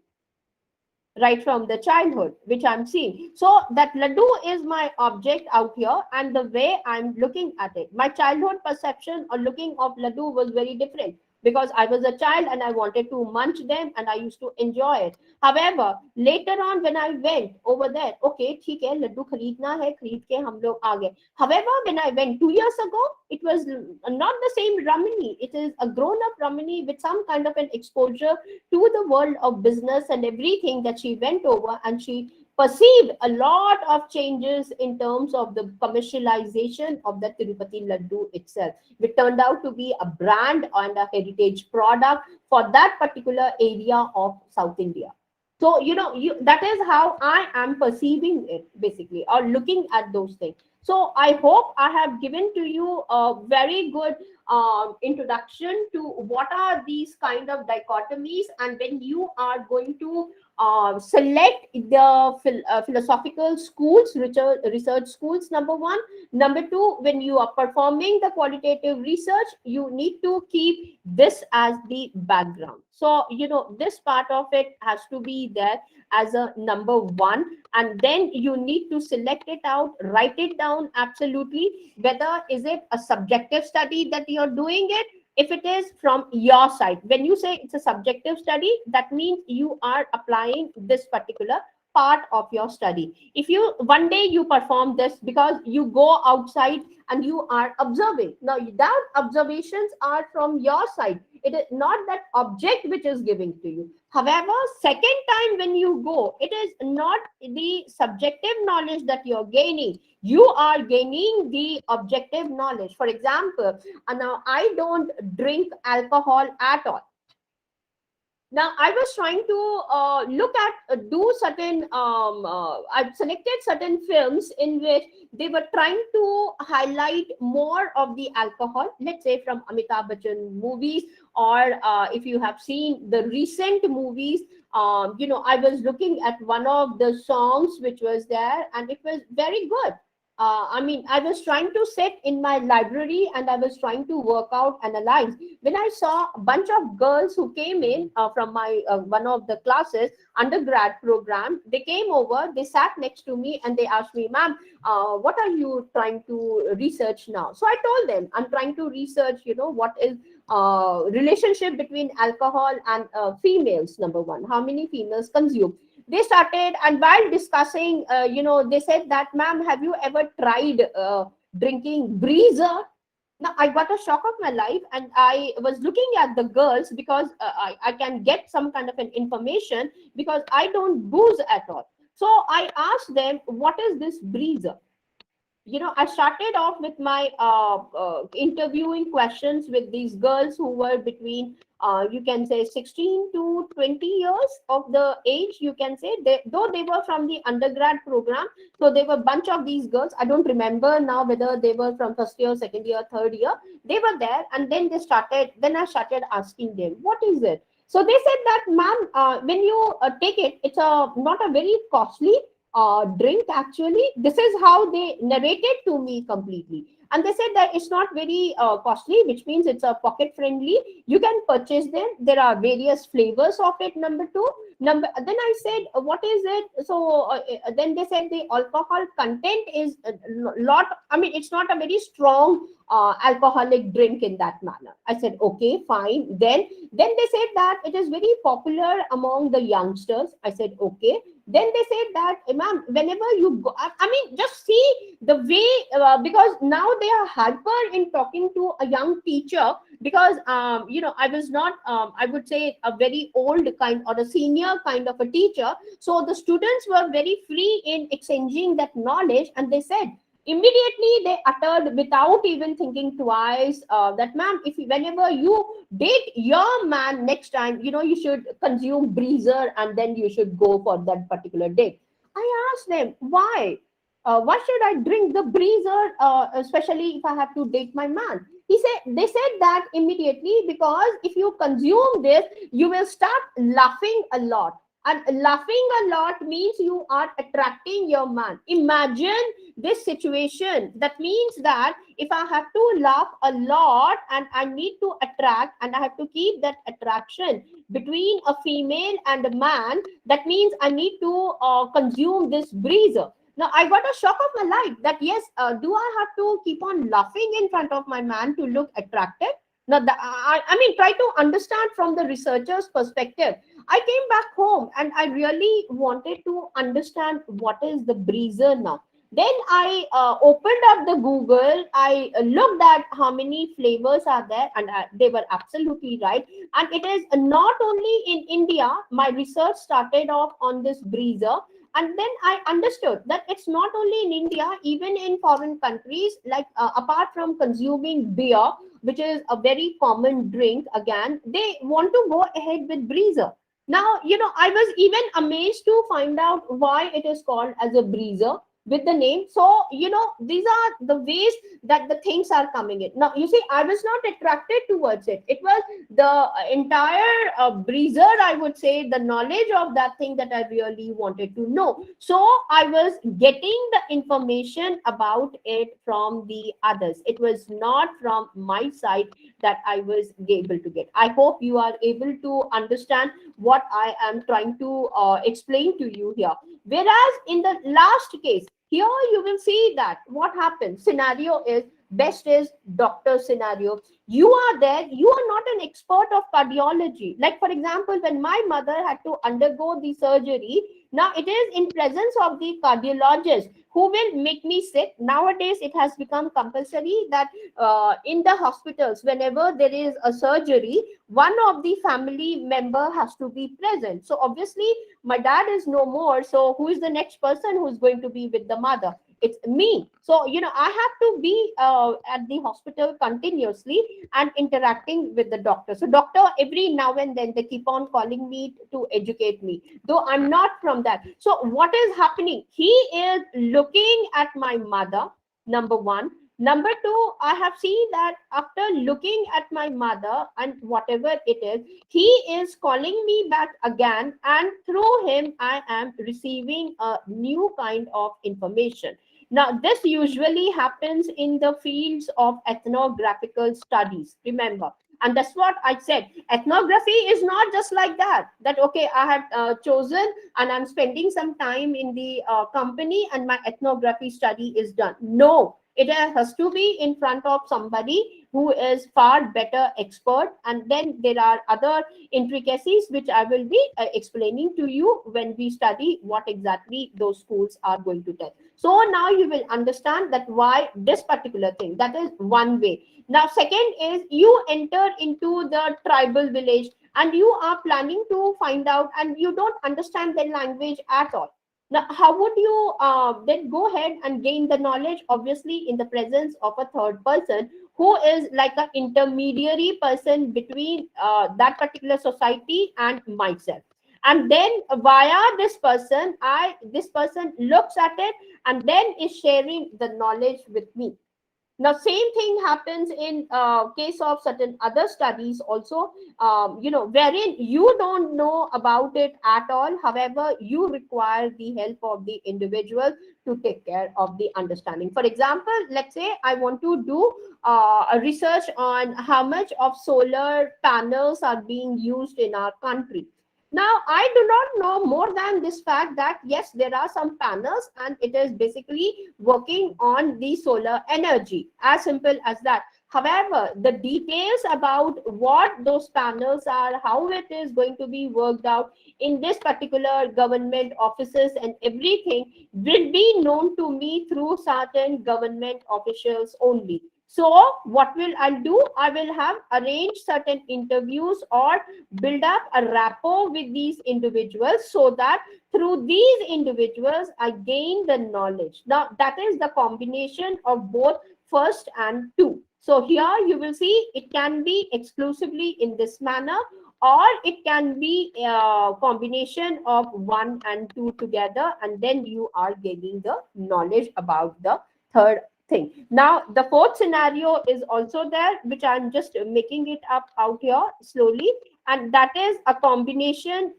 right from the childhood, which I'm seeing. So that laddu is my object out here, and the way I'm looking at it. My childhood perception or looking of laddu was very different, because I was a child and I wanted to munch them and I used to enjoy it. However, later on when I went over there, okay, ठीक है, laddu खरीदना है, खरीद के हम लोग आ गए. However, when I went 2 years ago, it was not the same Ramani. It is a grown-up Ramani with some kind of an exposure to the world of business and everything, that she went over and she perceived a lot of changes in terms of the commercialization of the Tirupati Laddu itself, which turned out to be a brand and a heritage product for that particular area of South India. So, that is how I am perceiving it, basically, or looking at those things. So I hope I have given to you a very good introduction to what are these kind of dichotomies, and when you are going to select the philosophical schools, research schools, number one. Number two, when you are performing the qualitative research, you need to keep this as the background. So, this part of it has to be there as a number one, and then you need to select it out, write it down absolutely, whether is it a subjective study that you're doing it. If it is from your side, when you say it's a subjective study, that means you are applying this particular part of your study. If you one day you perform this because you go outside and you are observing, now that observations are from your side, it is not that object which is giving to you. However, second time when you go, it is not the subjective knowledge that you're gaining, you are gaining the objective knowledge. For example, now I don't drink alcohol at all. Now I was trying to look at do certain I've selected certain films in which they were trying to highlight more of the alcohol, let's say from Amitabh Bachchan movies, or if you have seen the recent movies, I was looking at one of the songs which was there, and it was very good. I mean, I was trying to sit in my library and I was trying to work out, analyze. When I saw a bunch of girls who came in from my one of the classes, undergrad program, they came over, they sat next to me and they asked me, ma'am, what are you trying to research now? So I told them, I'm trying to research, what is relationship between alcohol and females, number one, how many females consume. They started, and while discussing, they said that, ma'am, have you ever tried drinking breezer? Now I got a shock of my life, and I was looking at the girls because I can get some kind of an information, because I don't booze at all. So I asked them, what is this breezer? I started off with my interviewing questions with these girls who were between, you can say, 16 to 20 years of the age, you can say. Though they were from the undergrad program, so there were a bunch of these girls. I don't remember now whether they were from first year, second year, third year. They were there, and then I started asking them, what is it? So they said that, ma'am, when you take it, it's not a very costly drink. Actually, this is how they narrated to me completely, and they said that it's not very costly, which means it's a pocket friendly, you can purchase them, there are various flavors of it. Number two, then I said, what is it? So then they said the alcohol content is a lot, I mean, it's not a very strong alcoholic drink in that manner. I said, okay, fine. Then they said that it is very popular among the youngsters. I said, okay. Then they said that, ma'am, whenever you go, I mean, just see the way, because now they are hyper in talking to a young teacher, because, I was not, I would say, a very old kind or a senior kind of a teacher. So the students were very free in exchanging that knowledge. And they said, immediately they uttered, without even thinking twice, that, ma'am, if whenever you date your man next time, you should consume breezer, and then you should go for that particular date. I asked them, why should I drink the breezer, especially if I have to date my man? They said that immediately, because if you consume this, you will start laughing a lot. And laughing a lot means you are attracting your man. Imagine this situation. That means that if I have to laugh a lot and I need to attract, and I have to keep that attraction between a female and a man, that means I need to consume this breezer. Now I got a shock of my life that yes, do I have to keep on laughing in front of my man to look attractive? Now, I mean, try to understand from the researcher's perspective. I came back home and I really wanted to understand what is the breezer now. Then I opened up the Google. I looked at how many flavors are there, and they were absolutely right. And it is not only in India. My research started off on this breezer, and then I understood that it's not only in India, even in foreign countries. Like apart from consuming beer, which is a very common drink, again they want to go ahead with breezer. Now, I was even amazed to find out why it is called as a breezer with the name. So, these are the ways that the things are coming in. Now, you see, I was not attracted towards it. It was the entire breezer, I would say, the knowledge of that thing that I really wanted to know. So, I was getting the information about it from the others. It was not from my side that I was able to get. I hope you are able to understand what I am trying to explain to you here. Whereas in the last case, here you will see that what happens. Scenario is best is doctor scenario. You are there, you are not an expert of cardiology. Like for example, when my mother had to undergo the surgery, now it is in presence of the cardiologist who will make me sit. Nowadays, it has become compulsory that in the hospitals, whenever there is a surgery, one of the family member has to be present. So obviously, my dad is no more. So who is the next person who is going to be with the mother? It's me. So I have to be at the hospital continuously and interacting with the doctor. So doctor, every now and then they keep on calling me to educate me, though I'm not from that. So what is happening? He is looking at my mother, number one. Number two, I have seen that after looking at my mother and whatever it is, he is calling me back again, and through him I am receiving a new kind of information. Now, this usually happens in the fields of ethnographical studies, remember. And that's what I said. Ethnography is not just like that, okay, I have chosen and I'm spending some time in the company and my ethnography study is done. No, it has to be in front of somebody who is far better expert. And then there are other intricacies which I will be explaining to you when we study what exactly those schools are going to tell. So now you will understand that why this particular thing. That is one way. Now, second is you enter into the tribal village and you are planning to find out and you don't understand their language at all. Now, how would you then go ahead and gain the knowledge? Obviously, in the presence of a third person who is like an intermediary person between that particular society and myself. And then via this person looks at it and then is sharing the knowledge with me. Now, same thing happens in case of certain other studies also, wherein you don't know about it at all. However, you require the help of the individual to take care of the understanding. For example, let's say I want to do a research on how much of solar panels are being used in our country. Now, I do not know more than this fact that yes, there are some panels and it is basically working on the solar energy, as simple as that. However, the details about what those panels are, how it is going to be worked out in this particular government offices and everything will be known to me through certain government officials only. So what will I do? I will have arranged certain interviews or build up a rapport with these individuals so that through these individuals I gain the knowledge. Now that is the combination of both first and two. So here you will see it can be exclusively in this manner, or it can be a combination of one and two together, and then you are gaining the knowledge about the third thing. Now, the fourth scenario is also there, which I'm just making it up out here slowly. and that is a combination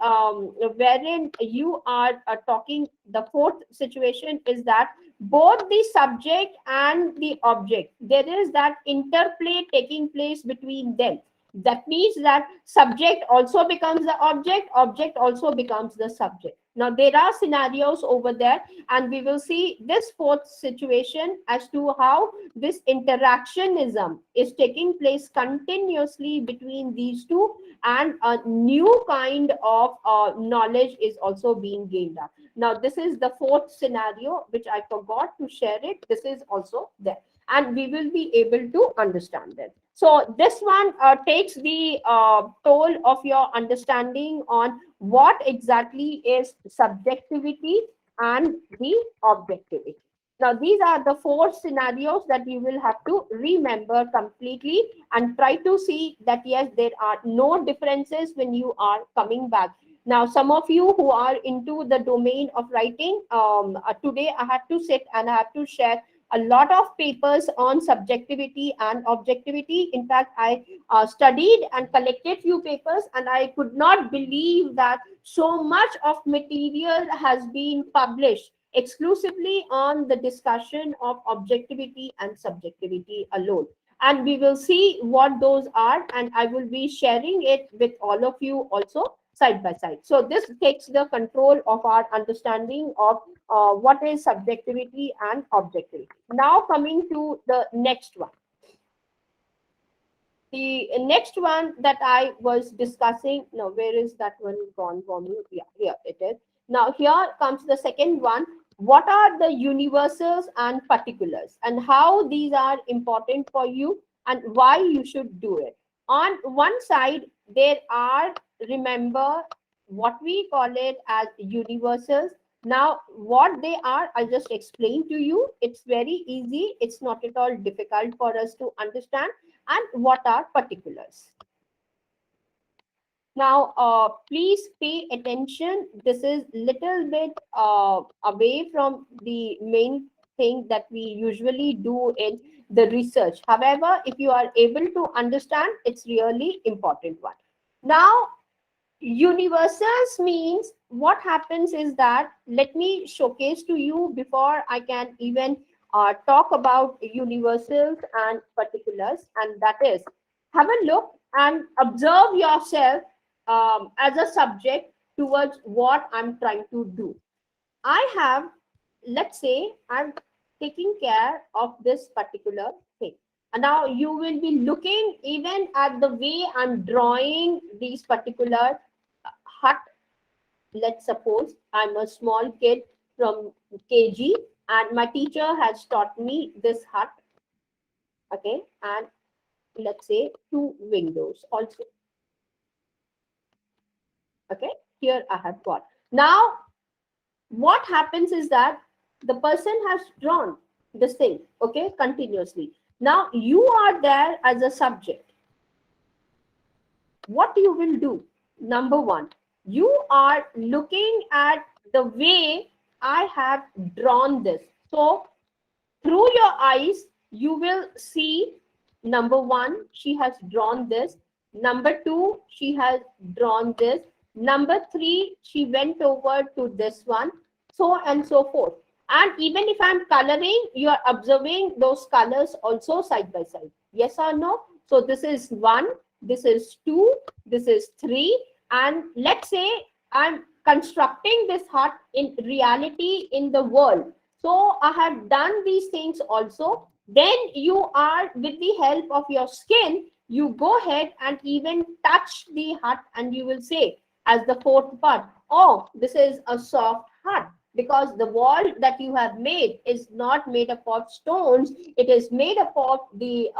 wherein you are talking. The fourth situation is that both the subject and the object, there is that interplay taking place between them. That means that subject also becomes the object, object also becomes the subject. Now there are scenarios over there, and we will see this fourth situation as to how this interactionism is taking place continuously between these two, and a new kind of knowledge is also being gained up. Now this is the fourth scenario which I forgot to share it. This is also there, and we will be able to understand it. So this one takes the toll of your understanding on what exactly is subjectivity and the objectivity. Now, these are the four scenarios that you will have to remember completely, and try to see that yes, there are no differences when you are coming back. Now, some of you who are into the domain of writing, today I had to sit and I have to share a lot of papers on subjectivity and objectivity. In fact, I studied and collected few papers, and I could not believe that so much of material has been published exclusively on the discussion of objectivity and subjectivity alone. And we will see what those are, and I will be sharing it with all of you also side by side. So this takes the control of our understanding of what is subjectivity and objectivity. Now coming to the next one. The next one that I was discussing, now where is that one gone for me? Yeah, here it is. Now here comes the second one. What are the universals and particulars, and how these are important for you and why you should do it? On one side, there are, remember, what we call it as universals. Now, what they are, I'll just explain to you. It's very easy. It's not at all difficult for us to understand. And what are particulars? Now, please pay attention. This is little bit away from the main thing that we usually do in the research. However, if you are able to understand, it's really important one. Now, universals means what happens is that, let me showcase to you before I can even talk about universals and particulars, and that is, have a look and observe yourself as a subject towards what I'm trying to do. I have, let's say, I'm taking care of this particular thing. And now you will be looking even at the way I'm drawing these particular hut. Let's suppose I'm a small kid from KG, and my teacher has taught me this hut. Okay, and let's say two windows also. Okay, here I have got. Now, what happens is that the person has drawn this thing, okay, continuously. Now, you are there as a subject. What you will do? Number one, you are looking at the way I have drawn this. So, through your eyes, you will see, number one, she has drawn this. Number two, she has drawn this. Number three, she went over to this one, so and so forth. And even if I'm coloring, you are observing those colors also side by side. Yes or no? So this is one, this is two, this is three. And let's say I'm constructing this hut in reality in the world. So I have done these things also. Then you are, with the help of your skin, you go ahead and even touch the hut, and you will say, as the fourth part, oh, this is a soft hut, because the wall that you have made is not made up of stones. It is made up of the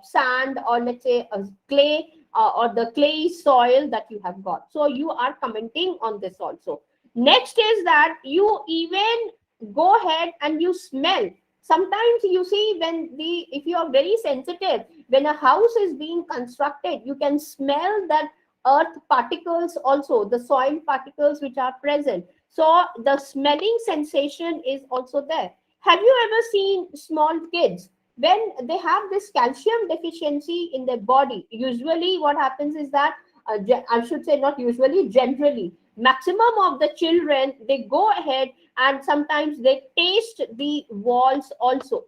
sand, or let's say a clay, or the clay soil that you have got. So you are commenting on this also. Next is that you even go ahead and you smell. Sometimes you see, when if you are very sensitive, when a house is being constructed, you can smell that earth particles also, the soil particles which are present. So the smelling sensation is also there. Have you ever seen small kids when they have this calcium deficiency in their body? Usually what happens is that I should say not usually, generally, maximum of the children, they go ahead and sometimes they taste the walls also.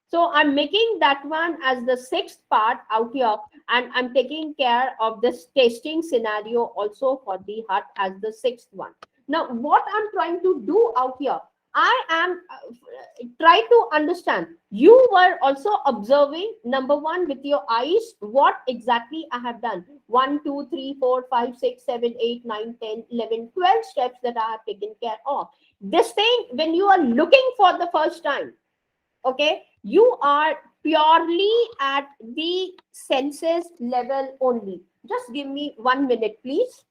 So I'm making that one as the sixth part out here, and I'm taking care of this tasting scenario also for the hut as the sixth one. Now, what I'm trying to do out here, I am try to understand. You were also observing number one with your eyes what exactly I have done. 1, 2, 3, 4, 5, 6, 7, 8, 9, 10, 11, 12 steps that I have taken care of. This thing, when you are looking for the first time, okay, you are purely at the senses level only. Just give me 1 minute, please.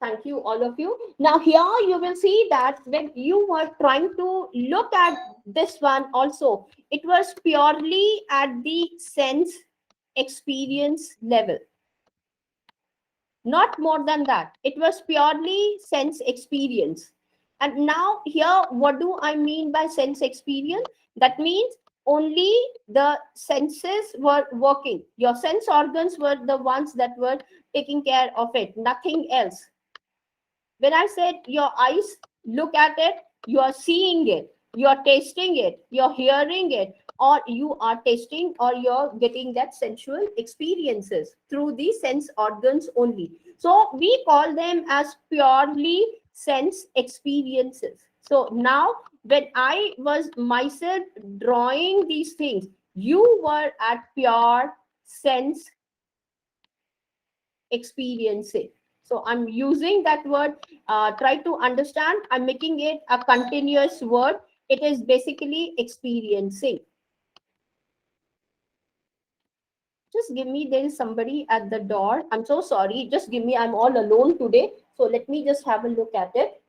Thank you, all of you. Now here you will see that when you were trying to look at this one also, it was purely at the sense experience level, not more than that. It was purely sense experience. And now here, what do I mean by sense experience? That means only the senses were working, your sense organs were the ones that were taking care of it, nothing else. When I said your eyes look at it, you are seeing it, you are tasting it, you're hearing it, or you are tasting or you're getting that sensual experiences through the sense organs only. So we call them as purely sense experiences. So now, when I was myself drawing these things, you were at pure sense experiencing. So I'm using that word, try to understand. I'm making it a continuous word. It is basically experiencing. Just give me, there is somebody at the door. I'm so sorry. Just give me, I'm all alone today. So let me just have a look at it.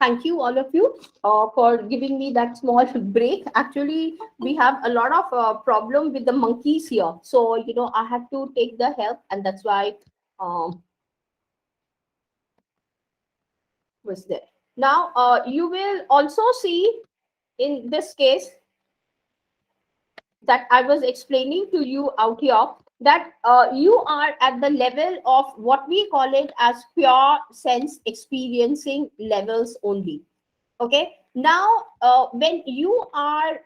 Thank you, all of you, for giving me that small break. Actually, we have a lot of problem with the monkeys here, so I have to take the help, and that's why um, was there. Now, you will also see in this case that I was explaining to you out here, that you are at the level of what we call it as pure sense experiencing levels only. Okay, now when you are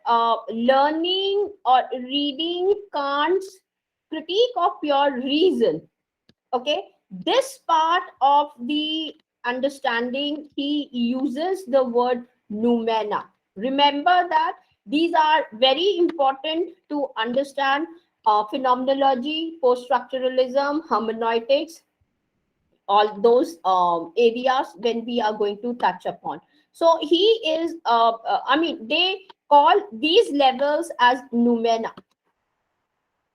learning or reading Kant's critique of pure reason, okay, this part of the understanding, he uses the word noumena. Remember that these are very important to understand phenomenology, post-structuralism, hermeneutics, all those areas when we are going to touch upon. So he is I mean, they call these levels as noumena.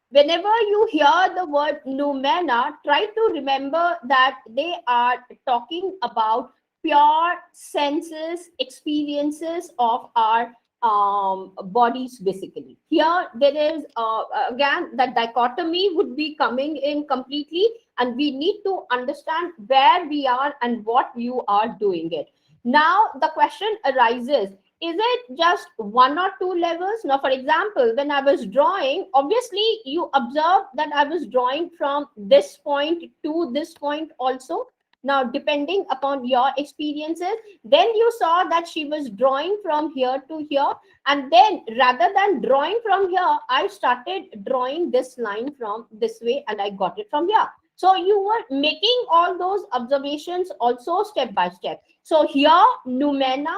Whenever you hear the word noumena, try to remember that they are talking about pure senses, experiences of our bodies, basically. Here, there is, again, that dichotomy would be coming in completely, and we need to understand where we are and what you are doing it. Now, the question arises, is it just one or two levels? Now, for example, when I was drawing, obviously you observe that I was drawing from this point to this point also. Now, depending upon your experiences, then you saw that she was drawing from here to here, and then rather than drawing from here, I started drawing this line from this way, and I got it from here. So you were making all those observations also step by step. So here, noumena,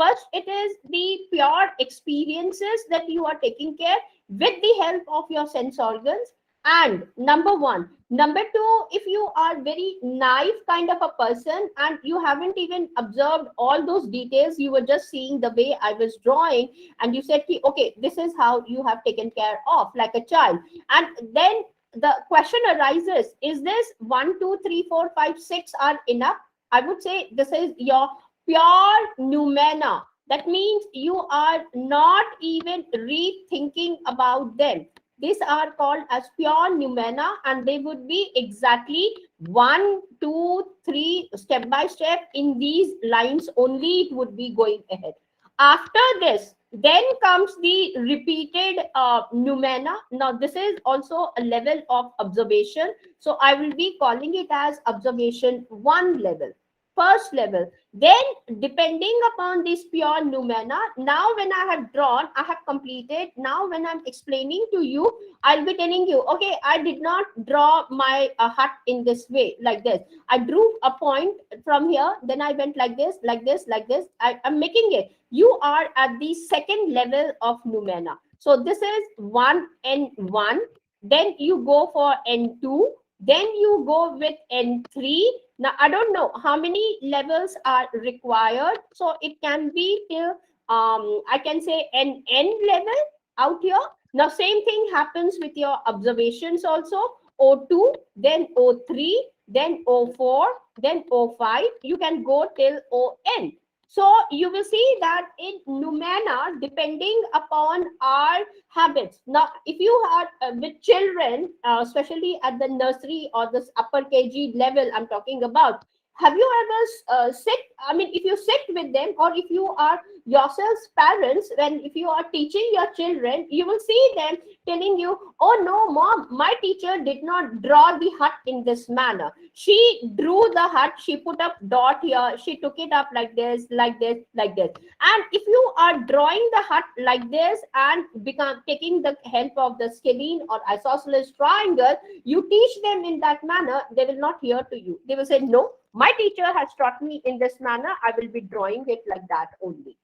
first, it is the pure experiences that you are taking care with the help of your sense organs. And number one. Number two, if you are very naive kind of a person and you haven't even observed all those details, you were just seeing the way I was drawing, and you said, okay, this is how you have taken care of, like a child. And then the question arises, is this 1, 2, 3, 4, 5, 6 are enough? I would say this is your pure noumena. That means you are not even rethinking about them. These are called as pure noumena, and they would be exactly 1, 2, 3, step by step in these lines only. It would be going ahead. After this, then comes the repeated noumena. Now, this is also a level of observation. So I will be calling it as observation 1 level, first level. Then, depending upon this pure noumena, now when I have drawn, I have completed. Now, when I'm explaining to you, I'll be telling you, okay, I did not draw my hut in this way, like this. I drew a point from here, then I went like this, like this, like this. I'm making it. You are at the second level of noumena. So this is 1N1. Then you go for N2. Then you go with N3. Now, I don't know how many levels are required. So it can be till, I can say, an N level out here. Now, same thing happens with your observations also. O2, then O3, then O4, then O5. You can go till ON. So you will see that in noumena, depending upon our habits. Now, if you are with children, especially at the nursery or this upper KG level, I'm talking about, have you ever sit? I mean, if you sit with them, or if you are yourselves parents, when if you are teaching your children, you will see them telling you, "Oh no, mom, my teacher did not draw the hut in this manner. She drew the hut. She put up dot here. She took it up like this, like this, like this." And if you are drawing the hut like this and become taking the help of the scalene or isosceles triangle, you teach them in that manner, they will not hear to you. They will say, no, my teacher has taught me in this manner. I will be drawing it like that only.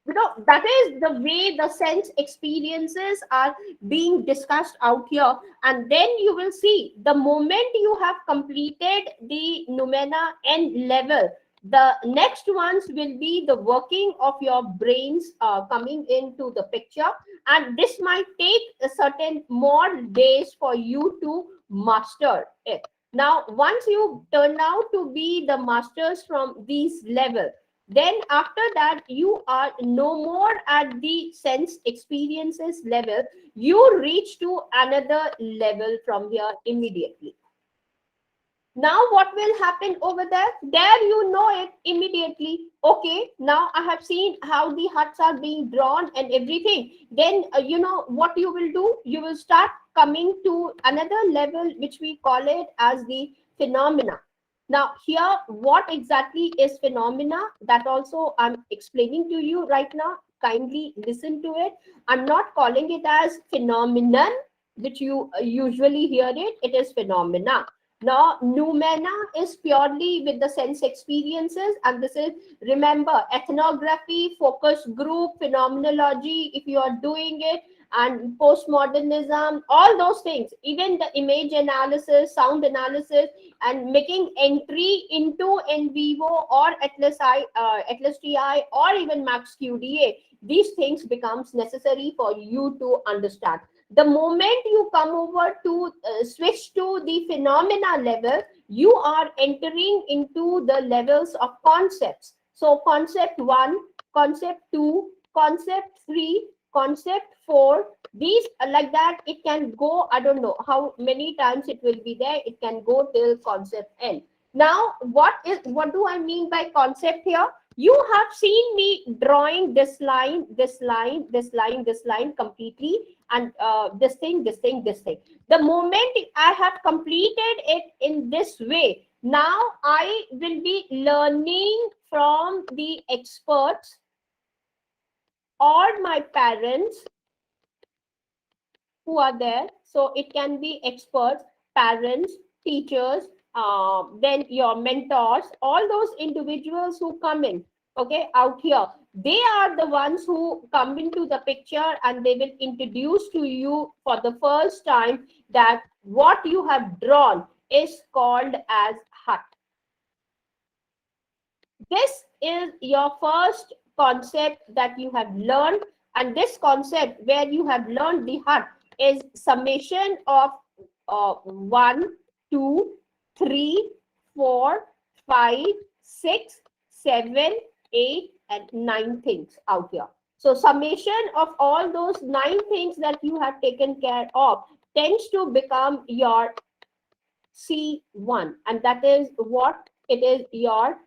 That is the way the sense experiences are being discussed out here. And then you will see the moment you have completed the noumena N level, the next ones will be the working of your brains coming into the picture, and this might take a certain more days for you to master it. Now, once you turn out to be the masters from these levels, Then after that, you are no more at the sense experiences level. You reach to another level from here immediately. Now what will happen over there? There you know it immediately. Okay, now I have seen how the huts are being drawn and everything. Then you know what you will do? You will start coming to another level, which we call it as the phenomena. Now here, what exactly is phenomena? That also I'm explaining to you right now. Kindly listen to it. I'm not calling it as phenomenon, which you usually hear it. It is phenomena. Now, noumena is purely with the sense experiences, and this is, remember, ethnography, focus group, phenomenology, if you are doing it, and postmodernism, all those things, even the image analysis, sound analysis, and making entry into in vivo or Atlas TI or even Max QDA, these things becomes necessary for you to understand. The moment you come over to switch to the phenomena level, you are entering into the levels of concepts. So concept 1, concept 2, concept 3, concept 4, these like that, it can go, I don't know how many times it will be there, it can go till concept n. Now what do I mean by concept here? You have seen me drawing this line, this line, this line, this line completely, and this thing, this thing, this thing. The moment I have completed it in this way, now I will be learning from the experts or my parents who are there. So it can be experts, parents, teachers, then your mentors, all those individuals who come in, okay, out here. They are the ones who come into the picture, and they will introduce to you for the first time that what you have drawn is called as hut. This is your first concept that you have learned, and this concept where you have learned the hut is summation of 1, 2, 3, 4, 5, 6, 7, 8, and 9 things out here. So summation of all those 9 things that you have taken care of tends to become your C1, and that is what it is, your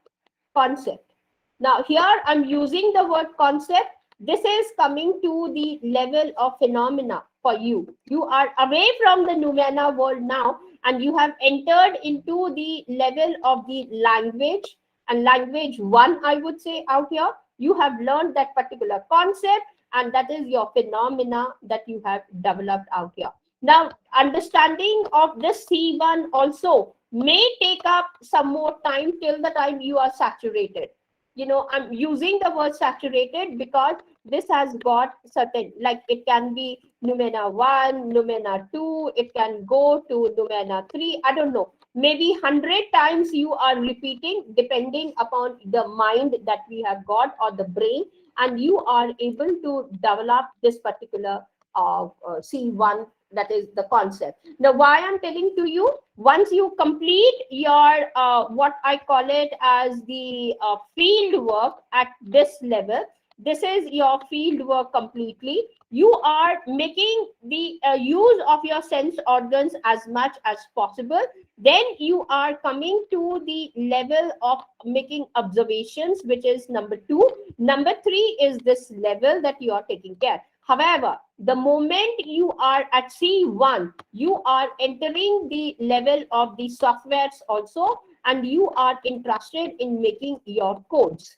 concept. Now here I'm using the word concept. This is coming to the level of phenomena for you. You are away from the noumena world now, and you have entered into the level of the language, and language 1, I would say, out here. You have learned that particular concept, and that is your phenomena that you have developed out here. Now, understanding of this C1 also may take up some more time till the time you are saturated. You know, I'm using the word saturated because this has got certain, like it can be noumena 1, noumena 2, it can go to noumena 3, I don't know. Maybe 100 times you are repeating depending upon the mind that we have got or the brain, and you are able to develop this particular C1, that is the concept. Now, why I'm telling to you, once you complete your what I call it as the field work at this level, this is your field work completely. You are making the use of your sense organs as much as possible. Then you are coming to the level of making observations, which is number 2. Number 3 is this level that you are taking care. However, the moment you are at C1, you are entering the level of the softwares also, and you are interested in making your codes.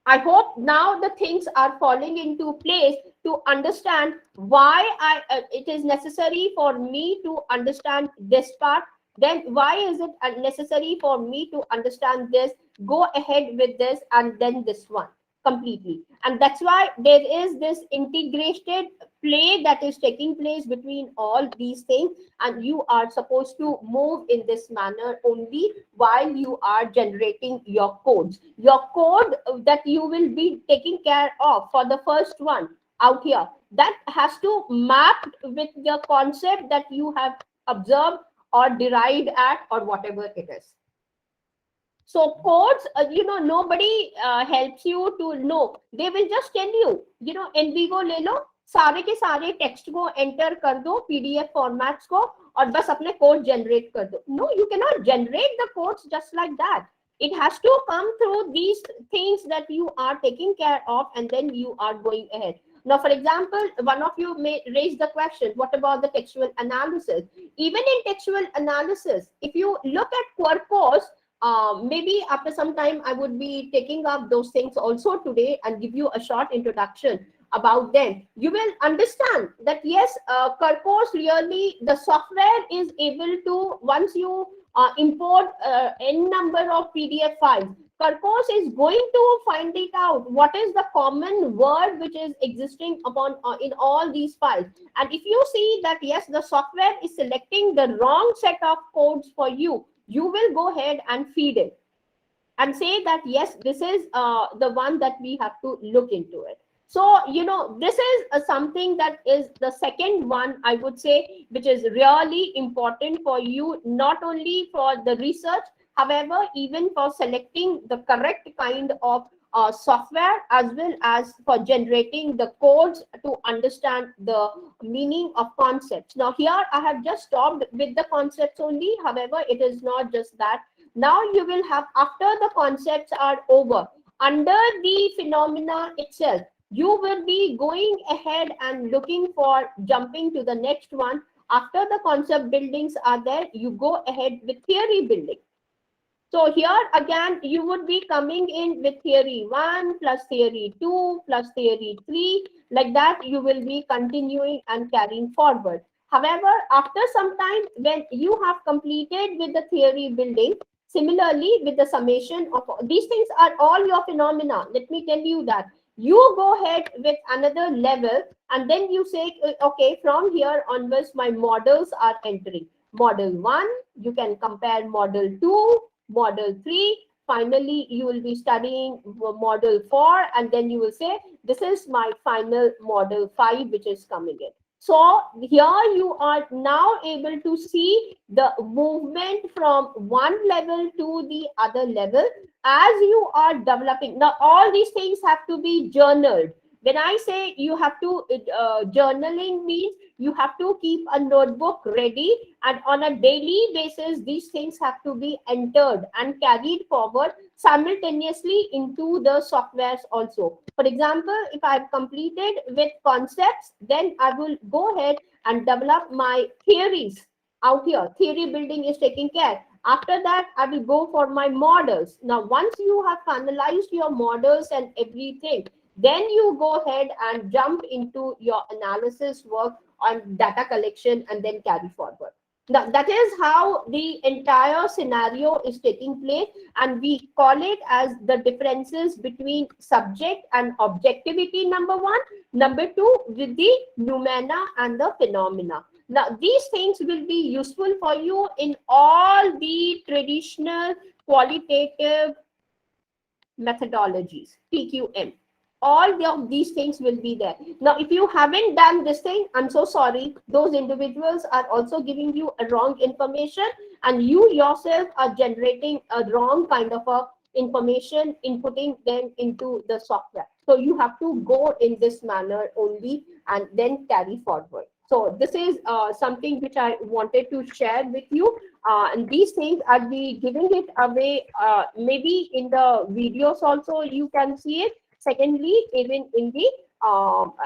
I hope now the things are falling into place to understand why it is necessary for me to understand this part. Then why is it necessary for me to understand this, go ahead with this, and then this one completely. And that's why there is this integrated play that is taking place between all these things, and you are supposed to move in this manner only while you are generating your codes. Your code that you will be taking care of for the first one out here, that has to map with the concept that you have observed or derived at, or whatever it is. So codes, nobody helps you to know. They will just tell you, NVGO ले लो, सारे के सारे text को enter कर दो PDF formats को और बस अपने कोड जनरेट कर दो. No, you cannot generate the codes just like that. It has to come through these things that you are taking care of, and then you are going ahead. Now, for example, one of you may raise the question, what about the textual analysis? Even in textual analysis, if you look at Quirkos, maybe after some time I would be taking up those things also today and give you a short introduction about them. You will understand that yes, Quirkos really, the software is able to, once you import n number of PDF files, Quirkos is going to find it out what is the common word which is existing upon in all these files. And if you see that yes, the software is selecting the wrong set of codes for you, you will go ahead and feed it and say that yes, this is the one that we have to look into it. So this is something that is the second one, I would say, which is really important for you, not only for the research, however, even for selecting the correct kind of software, as well as for generating the codes to understand the meaning of concepts. Now here I have just stopped with the concepts only, however, it is not just that. Now you will have, after the concepts are over, under the phenomena itself, you will be going ahead and looking for jumping to the next one. After the concept buildings are there, you go ahead with theory building. So here again, you would be coming in with theory 1 plus theory 2 plus theory 3. Like that, you will be continuing and carrying forward. However, after some time, when you have completed with the theory building, similarly with the summation of these things are all your phenomena. Let me tell you that. You go ahead with another level and then you say, okay, from here onwards, my models are entering. Model 1, you can compare model 2, model 3, finally you will be studying model 4, and then you will say this is my final model 5 which is coming in. So here you are now able to see the movement from one level to the other level as you are developing. Now all these things have to be journaled. When I say you have to, journaling means you have to keep a notebook ready, and on a daily basis these things have to be entered and carried forward simultaneously into the softwares also. For example, if I've completed with concepts, then I will go ahead and develop my theories out here. Theory building is taking care. After that, I will go for my models. Now once you have finalized your models and everything, then you go ahead and jump into your analysis work on data collection and then carry forward. Now, that is how the entire scenario is taking place, and we call it as the differences between subject and objectivity, number one. Number two, with the noumena and the phenomena. Now, these things will be useful for you in all the traditional qualitative methodologies, TQM. All of these things will be there. Now, if you haven't done this thing, I'm so sorry. Those individuals are also giving you a wrong information, and you yourself are generating a wrong kind of a information, inputting them into the software. So you have to go in this manner only and then carry forward. So this is something which I wanted to share with you. And these things I'll be giving it away, maybe in the videos also you can see it. Secondly, even in the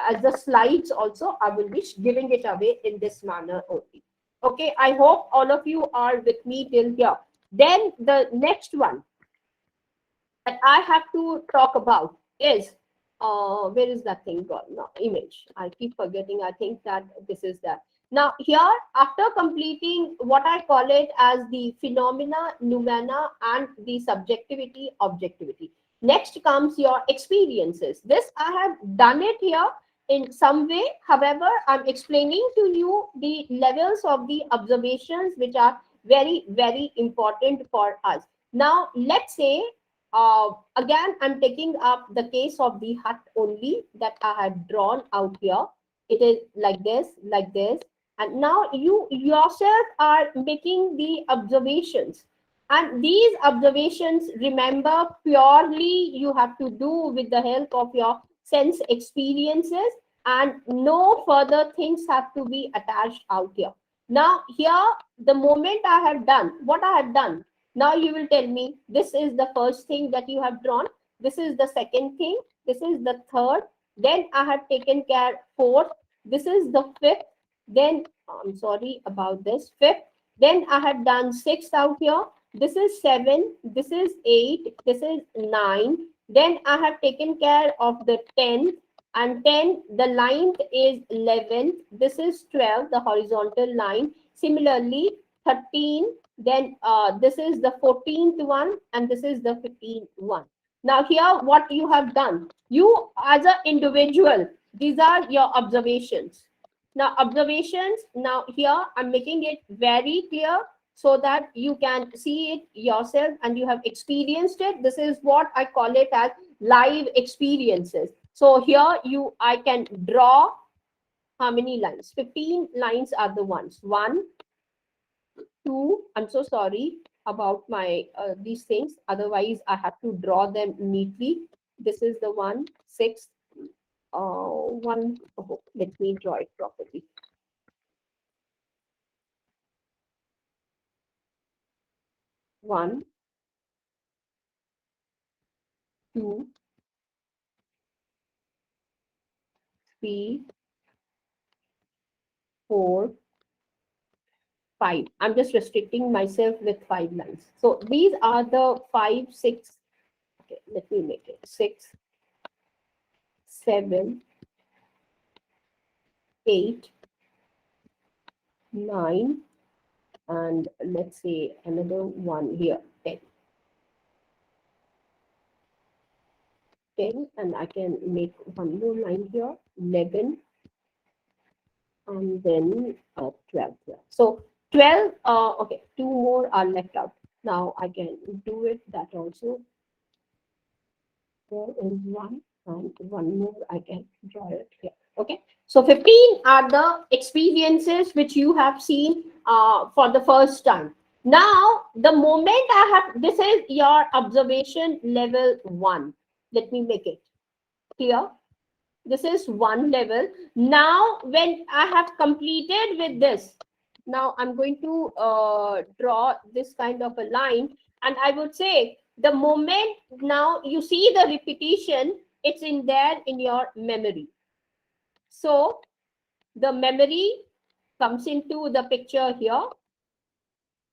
as the slides also, I will be giving it away in this manner only. Okay, I hope all of you are with me till here. Then the next one that I have to talk about is, where is that thing gone? No, image. I keep forgetting. I think that this is that. Now here, after completing what I call it as the phenomena, noumena, and the subjectivity, objectivity, next comes your experiences. This I have done it here in some way. However, I'm explaining to you the levels of the observations which are very, very important for us. Now, let's say, again, I'm taking up the case of the hut only that I have drawn out here. It is like this, and now you yourself are making the observations. And these observations, remember, purely you have to do with the help of your sense experiences, and no further things have to be attached out here. Now, here, the moment I have done what I have done, now you will tell me this is the first thing that you have drawn, this is the second thing, this is the third, then I have taken care fourth, this is the fifth, then I'm sorry about this, fifth, then I have done sixth out here, this is 7, this is 8, this is 9, then I have taken care of the 10th, and 10, the ninth is 11th, this is 12, the horizontal line, similarly 13, then this is the 14th one, and this is the 15th one. Now here what you have done, you as an individual, these are your observations. Now observations, now here I'm making it very clear so that you can see it yourself and you have experienced it. This is what I call it as live experiences. So here I can draw how many lines? 15 lines are the ones. 1, 2, I'm so sorry about my these things. Otherwise, I have to draw them neatly. This is the one, 6, one. Oh, let me draw it properly. 1, 2, 3, 4, 5. I'm just restricting myself with 5 lines. So these are the 5, 6. Okay, let me make it 6, 7, 8, 9, and let's say another one here, 10. 10, and I can make one more line here, 11, and then 12 here. So 12, okay, 2 more are left out. Now I can do it that also. There is one, and one more I can draw it here. Okay, so 15 are the experiences which you have seen for the first time. Now, the moment I have, this is your observation level 1. Let me make it clear. This is 1 level. Now, when I have completed with this, now I'm going to draw this kind of a line, and I would say the moment now you see the repetition, it's in there in your memory. So the memory comes into the picture here.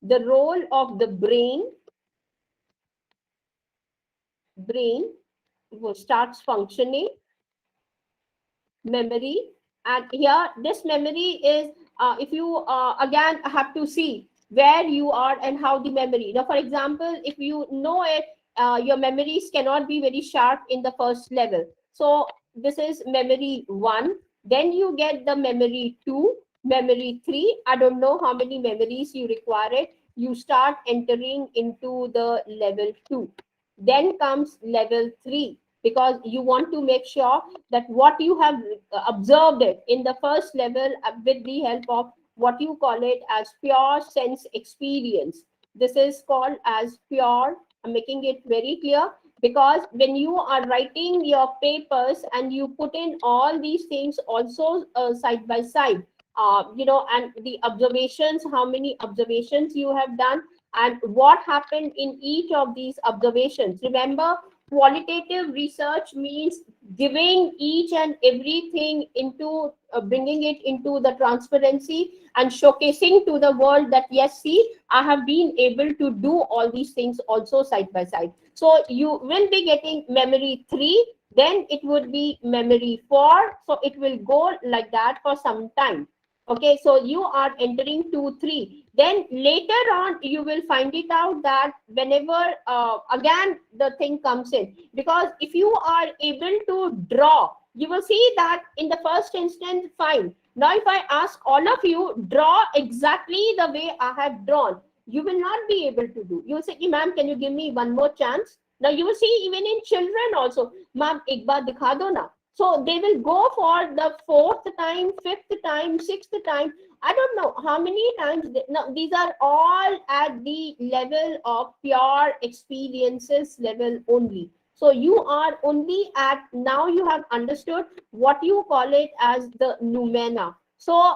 The role of the brain starts functioning, memory, and here this memory is if you again have to see where you are and how the memory. Now for example, if you know it, your memories cannot be very sharp in the first level. So this is memory 1, then you get the memory 2, memory 3. I don't know how many memories you require it. You start entering into the level 2, then comes level 3, because you want to make sure that what you have observed it in the first level with the help of what you call it as pure sense experience. This is called as pure. I'm making it very clear, because when you are writing your papers and you put in all these things also side by side, and the observations, how many observations you have done and what happened in each of these observations. Remember, qualitative research means giving each and everything into bringing it into the transparency and showcasing to the world that yes, see, I have been able to do all these things also side by side. So you will be getting memory 3, then it would be memory 4, so it will go like that for some time. Okay, so you are entering 2, 3. Then later on, you will find it out that whenever again the thing comes in, because if you are able to draw, you will see that in the first instance, fine. Now, if I ask all of you, draw exactly the way I have drawn, you will not be able to do. You will say, ma'am, can you give me one more chance? Now, you will see even in children also, ma'am, ek baar dikha do na. So they will go for the 4th time, 5th time, 6th time. I don't know how many times. Now, these are all at the level of pure experiences level only. So you are only at, now you have understood what you call it as the noumena. So,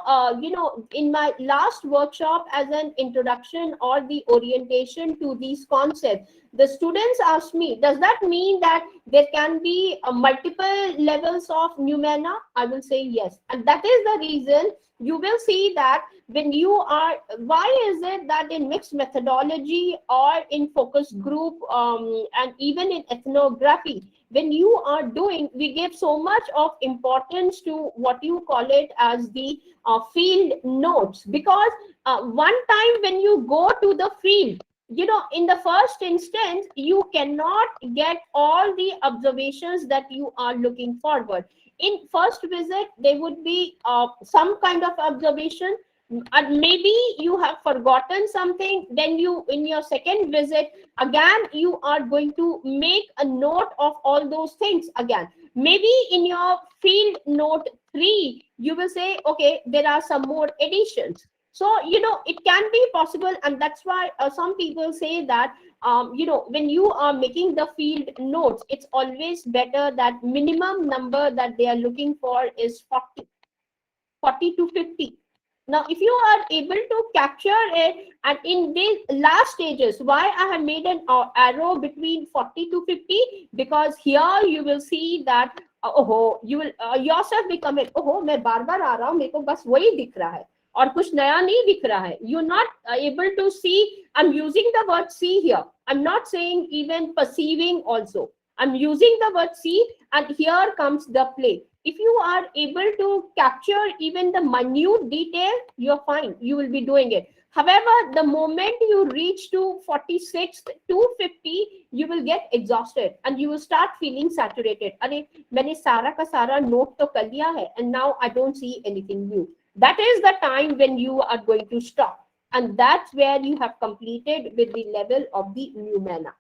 in my last workshop as an introduction or the orientation to these concepts, the students asked me, does that mean that there can be multiple levels of noumena? I will say yes. And that is the reason you will see that when you are, why is it that in mixed methodology or in focus group, and even in ethnography, when you are doing, we give so much of importance to what you call it as the field notes, because one time when you go to the field, in the first instance you cannot get all the observations that you are looking forward. In first visit there would be some kind of observation, and maybe you have forgotten something, then you, in your second visit again, you are going to make a note of all those things again. Maybe in your field note 3 you will say, okay, there are some more additions. So it can be possible, and that's why some people say that when you are making the field notes, it's always better that minimum number that they are looking for is 40 to 50. Now, if you are able to capture it, and in these last stages, why I have made an arrow between 40 to 50, because here you will see that oh, you will yourself become it, oh, मैं बार बार आ रहा हूँ, मेरे को बस वही दिख रहा है और कुछ नया नहीं दिख रहा है. You're not able to see. I'm using the word see here. I'm not saying even perceiving also. I'm using the word see, and here comes the play. If you are able to capture even the minute detail, you're fine. You will be doing it. However, the moment you reach to 46 to 50, you will get exhausted and you will start feeling saturated. अरे मैंने सारा का सारा note तो कर लिया है, and now I don't see anything new. That is the time when you are going to stop, and that's where you have completed with the level of the noumena.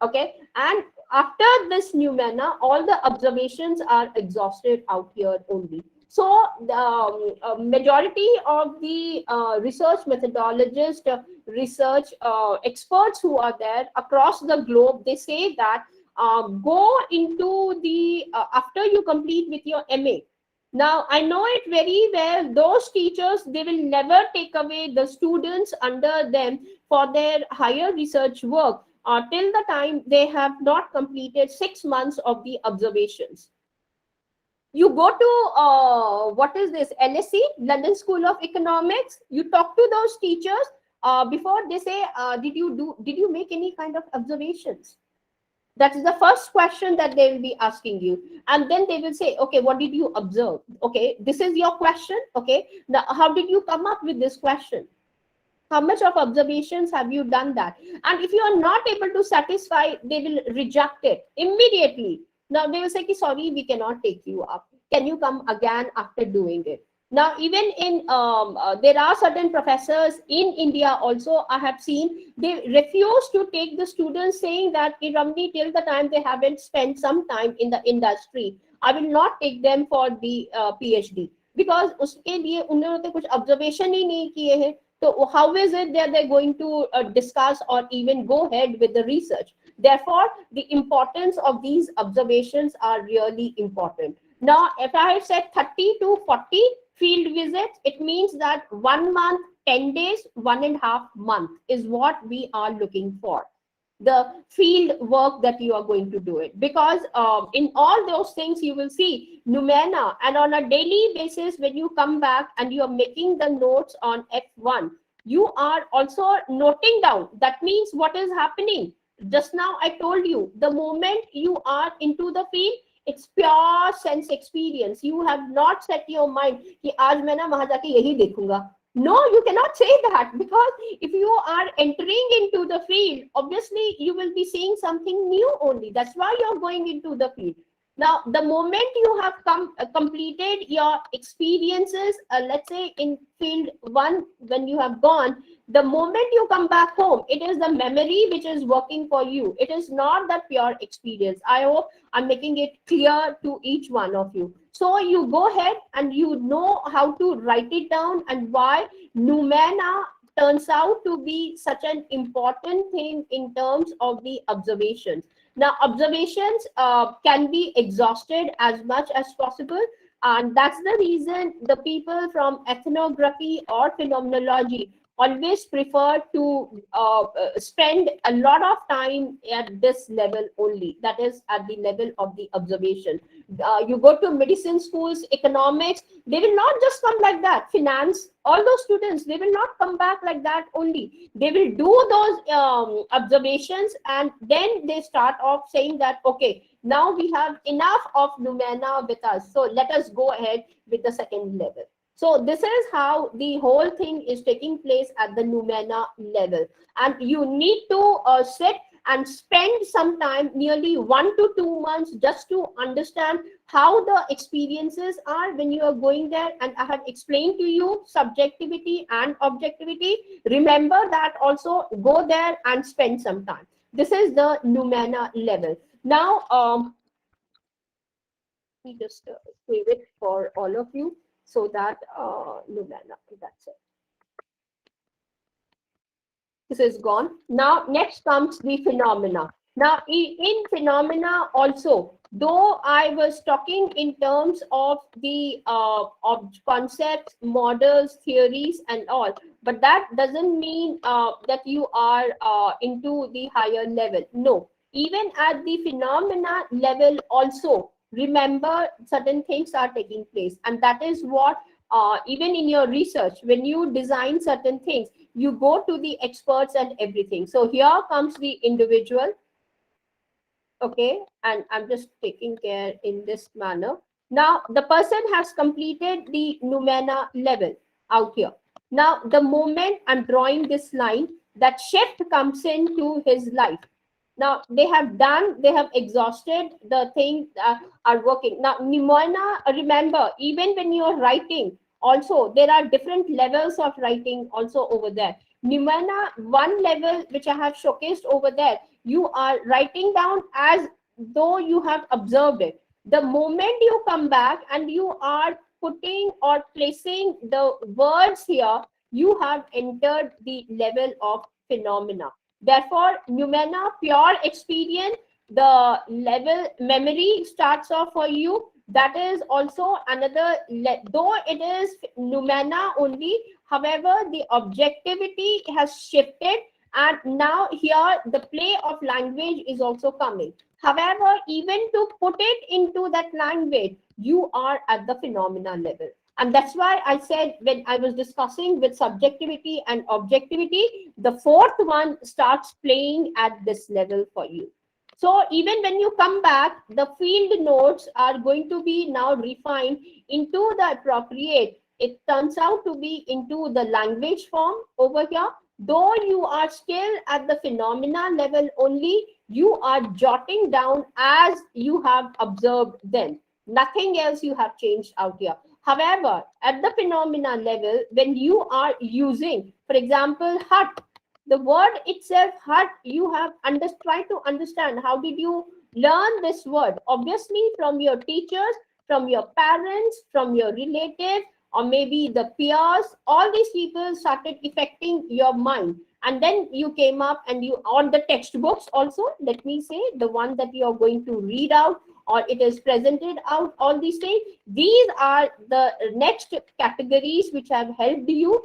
Okay, and after this noumena, all the observations are exhausted out here only. So the majority of the research methodologists, research experts who are there across the globe, they say that go into the after you complete with your MA. Now, I know it very well, those teachers, they will never take away the students under them for their higher research work till the time they have not completed 6 months of the observations. You go to what is this, LSE, London School of Economics, you talk to those teachers before they say, did you make any kind of observations? That is the first question that they will be asking you. And then they will say, okay, what did you observe? Okay, this is your question. Okay, now how did you come up with this question? How much of observations have you done that? And if you are not able to satisfy, they will reject it immediately. Now they will say, sorry, we cannot take you up. Can you come again after doing it? Now, even in there are certain professors in India also, I have seen, they refuse to take the students, saying that Ramni, till the time they haven't spent some time in the industry, I will not take them for the PhD, because उसके लिए उन्होंने कुछ observation ही नहीं किए हैं. So how is it that they're going to discuss or even go ahead with the research? Therefore, the importance of these observations are really important. Now, if I have said 30 to 40 field visits, it means that 1 month, 10 days, 1.5 months is what we are looking for. The field work that you are going to do it, because in all those things you will see noumena, and on a daily basis when you come back and you are making the notes on F1, you are also noting down. That means what is happening. Just now I told you, the moment you are into the field, it's pure sense experience. You have not set your mind कि आज मैं ना वहां जाके यही देखूंगा. No, you cannot say that, because if you are entering into the field, obviously you will be seeing something new only. That's why you're going into the field. Now, the moment you have completed your experiences, let's say in field one, when you have gone, the moment you come back home, it is the memory which is working for you. It is not the pure experience. I hope I'm making it clear to each one of you. So you go ahead and you know how to write it down, and why Numena turns out to be such an important thing in terms of the observations. Now, observations can be exhausted as much as possible, and that's the reason the people from ethnography or phenomenology always prefer to spend a lot of time at this level only, that is at the level of the observation. You go to medicine schools, economics, they will not just come like that. Finance, all those students, they will not come back like that only. They will do those observations, and then they start off saying that, okay, now we have enough of Numena with us, so let us go ahead with the second level. So this is how the whole thing is taking place at the Numena level. And you need to sit and spend some time, nearly 1 to 2 months, just to understand how the experiences are when you are going there. And I have explained to you subjectivity and objectivity. Remember that also, go there and spend some time. This is the Numena level. Now, we just save it for all of you, so that Lumena, that's it. This is gone. Now, next comes the phenomena. Now, in phenomena also, though I was talking in terms of the of concepts, models, theories, and all, but that doesn't mean that you are into the higher level. No, even at the phenomena level also, remember certain things are taking place, and that is what even in your research, when you design certain things, you go to the experts and everything. So here comes the individual, okay, and I'm just taking care in this manner. Now the person has completed the Numena level out here. Now the moment I'm drawing this line, that shift comes into his life. Now they have done, they have exhausted the things are working. Now Numena, remember, even when you're writing also, there are different levels of writing also over there. Numena, one level which I have showcased over there, you are writing down as though you have observed it. The moment you come back and you are putting or placing the words here, you have entered the level of phenomena. Therefore, Numena, pure experience, the level memory starts off for you. That is also another, though it is Numena only, however, the objectivity has shifted, and now here the play of language is also coming. However, even to put it into that language, you are at the phenomena level. And that's why I said, when I was discussing with subjectivity and objectivity, the fourth one starts playing at this level for you. So even when you come back, the field notes are going to be now refined into the appropriate. It turns out to be into the language form over here. Though you are still at the phenomena level only, you are jotting down as you have observed them. Nothing else you have changed out here. However, at the phenomena level, when you are using, for example, hut, the word itself, hut, you have tried to understand how did you learn this word. Obviously, from your teachers, from your parents, from your relatives, or maybe the peers. All these people started affecting your mind, and then you came up and you, on the textbooks also, let me say, the one that you are going to read out, or it is presented out, all these things, these are the next categories which have helped you.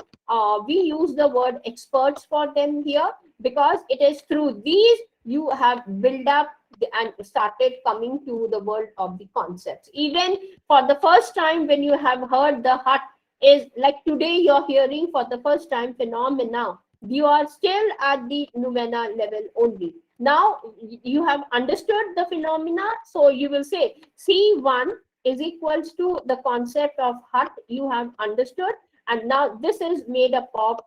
We use the word experts for them here, because it is through these you have built up and started coming to the world of the concepts. Even for the first time, when you have heard the hut, is like today you're hearing for the first time phenomena, you are still at the Numena level only. Now you have understood the phenomena, so you will say C1 is equals to the concept of hut, you have understood, and now this is made up of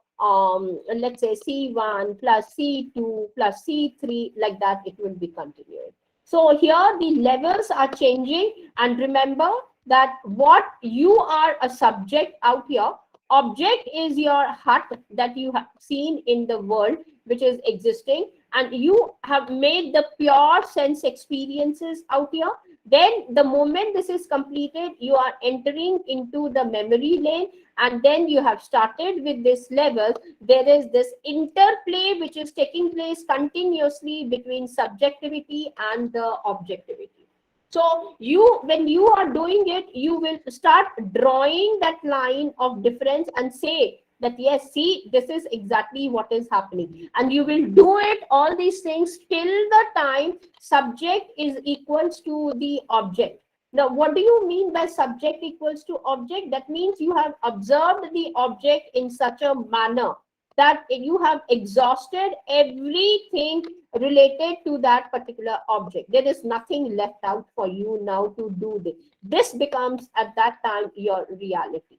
let's say C1 plus C2 plus C3, like that it will be continued. So here the levels are changing, and remember that what you are a subject out here, object is your hut that you have seen in the world which is existing, and you have made the pure sense experiences out here. Then the moment this is completed, you are entering into the memory lane, and then you have started with this level. There is this interplay which is taking place continuously between subjectivity and the objectivity. So you, when you are doing it, you will start drawing that line of difference and say that yes, see, this is exactly what is happening, and you will do it all these things till the time subject is equals to the object. Now, what do you mean by subject equals to object? That means you have observed the object in such a manner that you have exhausted everything related to that particular object. There is nothing left out for you now to do this. This becomes at that time your reality.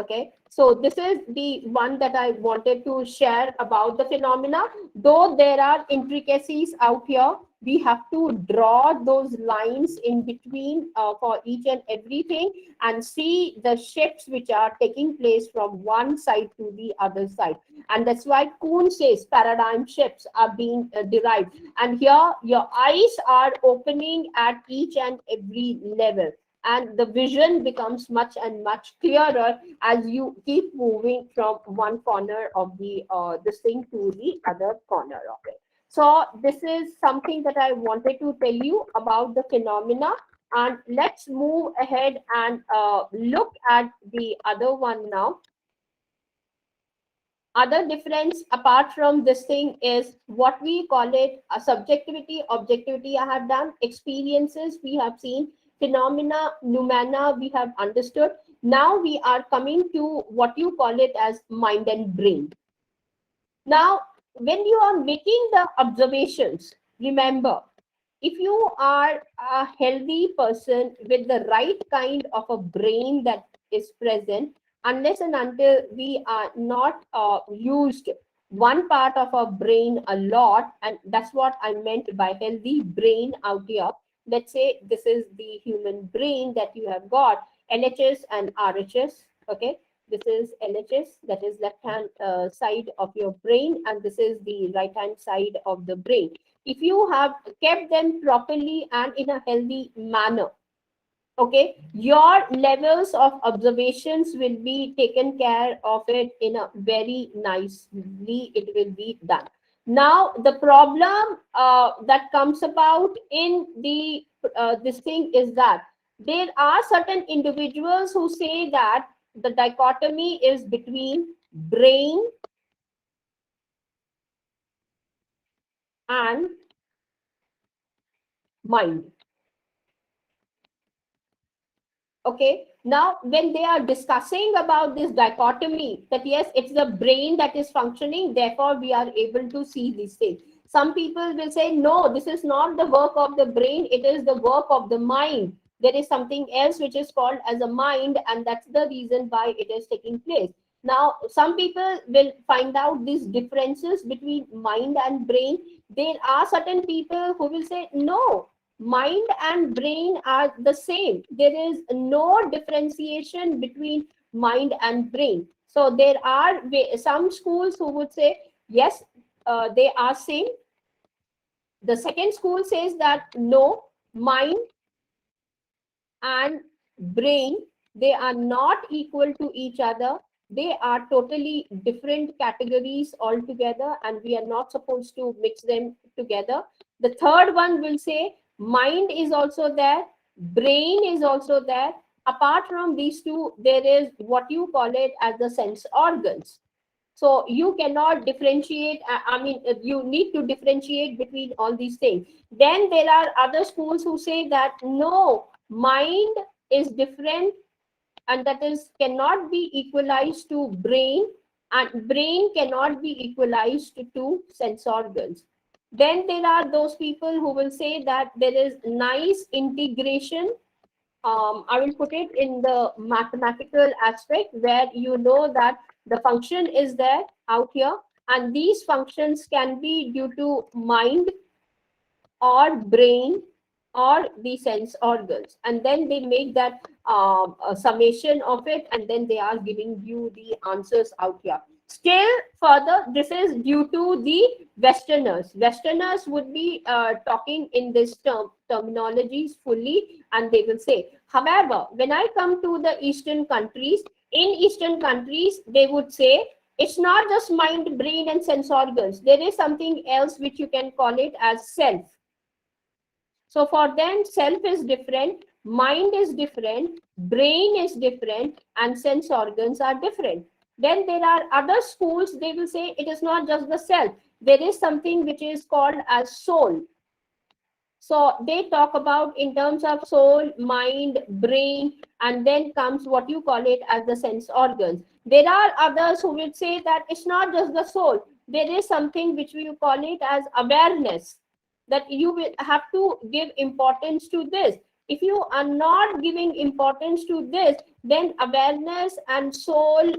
Okay, so this is the one that I wanted to share about the phenomena. Though there are intricacies out here, we have to draw those lines in between for each and everything, and see the shifts which are taking place from one side to the other side. And that's why Kuhn says paradigm shifts are being derived. And here your eyes are opening at each and every level, and the vision becomes much and much clearer as you keep moving from one corner of the this thing to the other corner of it. So this is something that I wanted to tell you about the phenomena, and let's move ahead and look at the other one now. Other difference apart from this thing is what we call it a subjectivity, objectivity. I have done experiences, we have seen phenomena, noumena, we have understood. Now we are coming to what you call it as mind and brain. Now when you are making the observations, remember, if you are a healthy person with the right kind of a brain that is present, unless and until we are not used one part of our brain a lot, and that's what I meant by healthy brain out here. Let's say this is the human brain that you have got, LHS and RHS. Okay, this is LHS, that is left hand side of your brain, and this is the right hand side of the brain. If you have kept them properly and in a healthy manner, okay, your levels of observations will be taken care of it in a very nicely, it will be done. Now the problem that comes about in the this thing is that there are certain individuals who say that the dichotomy is between brain and mind. Okay, now when they are discussing about this dichotomy, that yes, it's the brain that is functioning, therefore we are able to see these things. Some people will say no, this is not the work of the brain, it is the work of the mind. There is something else which is called as a mind, and that's the reason why it is taking place. Now some people will find out these differences between mind and brain. There are certain people who will say no, mind and brain are the same. There is no differentiation between mind and brain. So there are some schools who would say yes, they are same. The second school says that no, mind and brain, they are not equal to each other. They are totally different categories altogether, and we are not supposed to mix them together. The third one will say mind is also there, brain is also there. Apart from these two, there is what you call it as the sense organs. So you cannot differentiate, I mean, you need to differentiate between all these things. Then there are other schools who say that no, mind is different, and that is cannot be equalized to brain, and brain cannot be equalized to sense organs. Then there are those people who will say that there is nice integration. I will put it in the mathematical aspect where you know that the function is there out here, and these functions can be due to mind or brain or the sense organs, and then they make that a summation of it, and then they are giving you the answers out here. Still further, this is due to the westerners would be talking in this terminologies fully, and they will say, however, when I come to the eastern countries, in eastern countries they would say it's not just mind, brain and sense organs, there is something else which you can call it as self. So for them, self is different, mind is different, brain is different, and sense organs are different. Then there are other schools, they will say it is not just the self. There is something which is called as soul. So they talk about in terms of soul, mind, brain, and then comes what you call it as the sense organs. There are others who will say that it's not just the soul. There is something which we call it as awareness, that you will have to give importance to this. If you are not giving importance to this, then awareness and soul,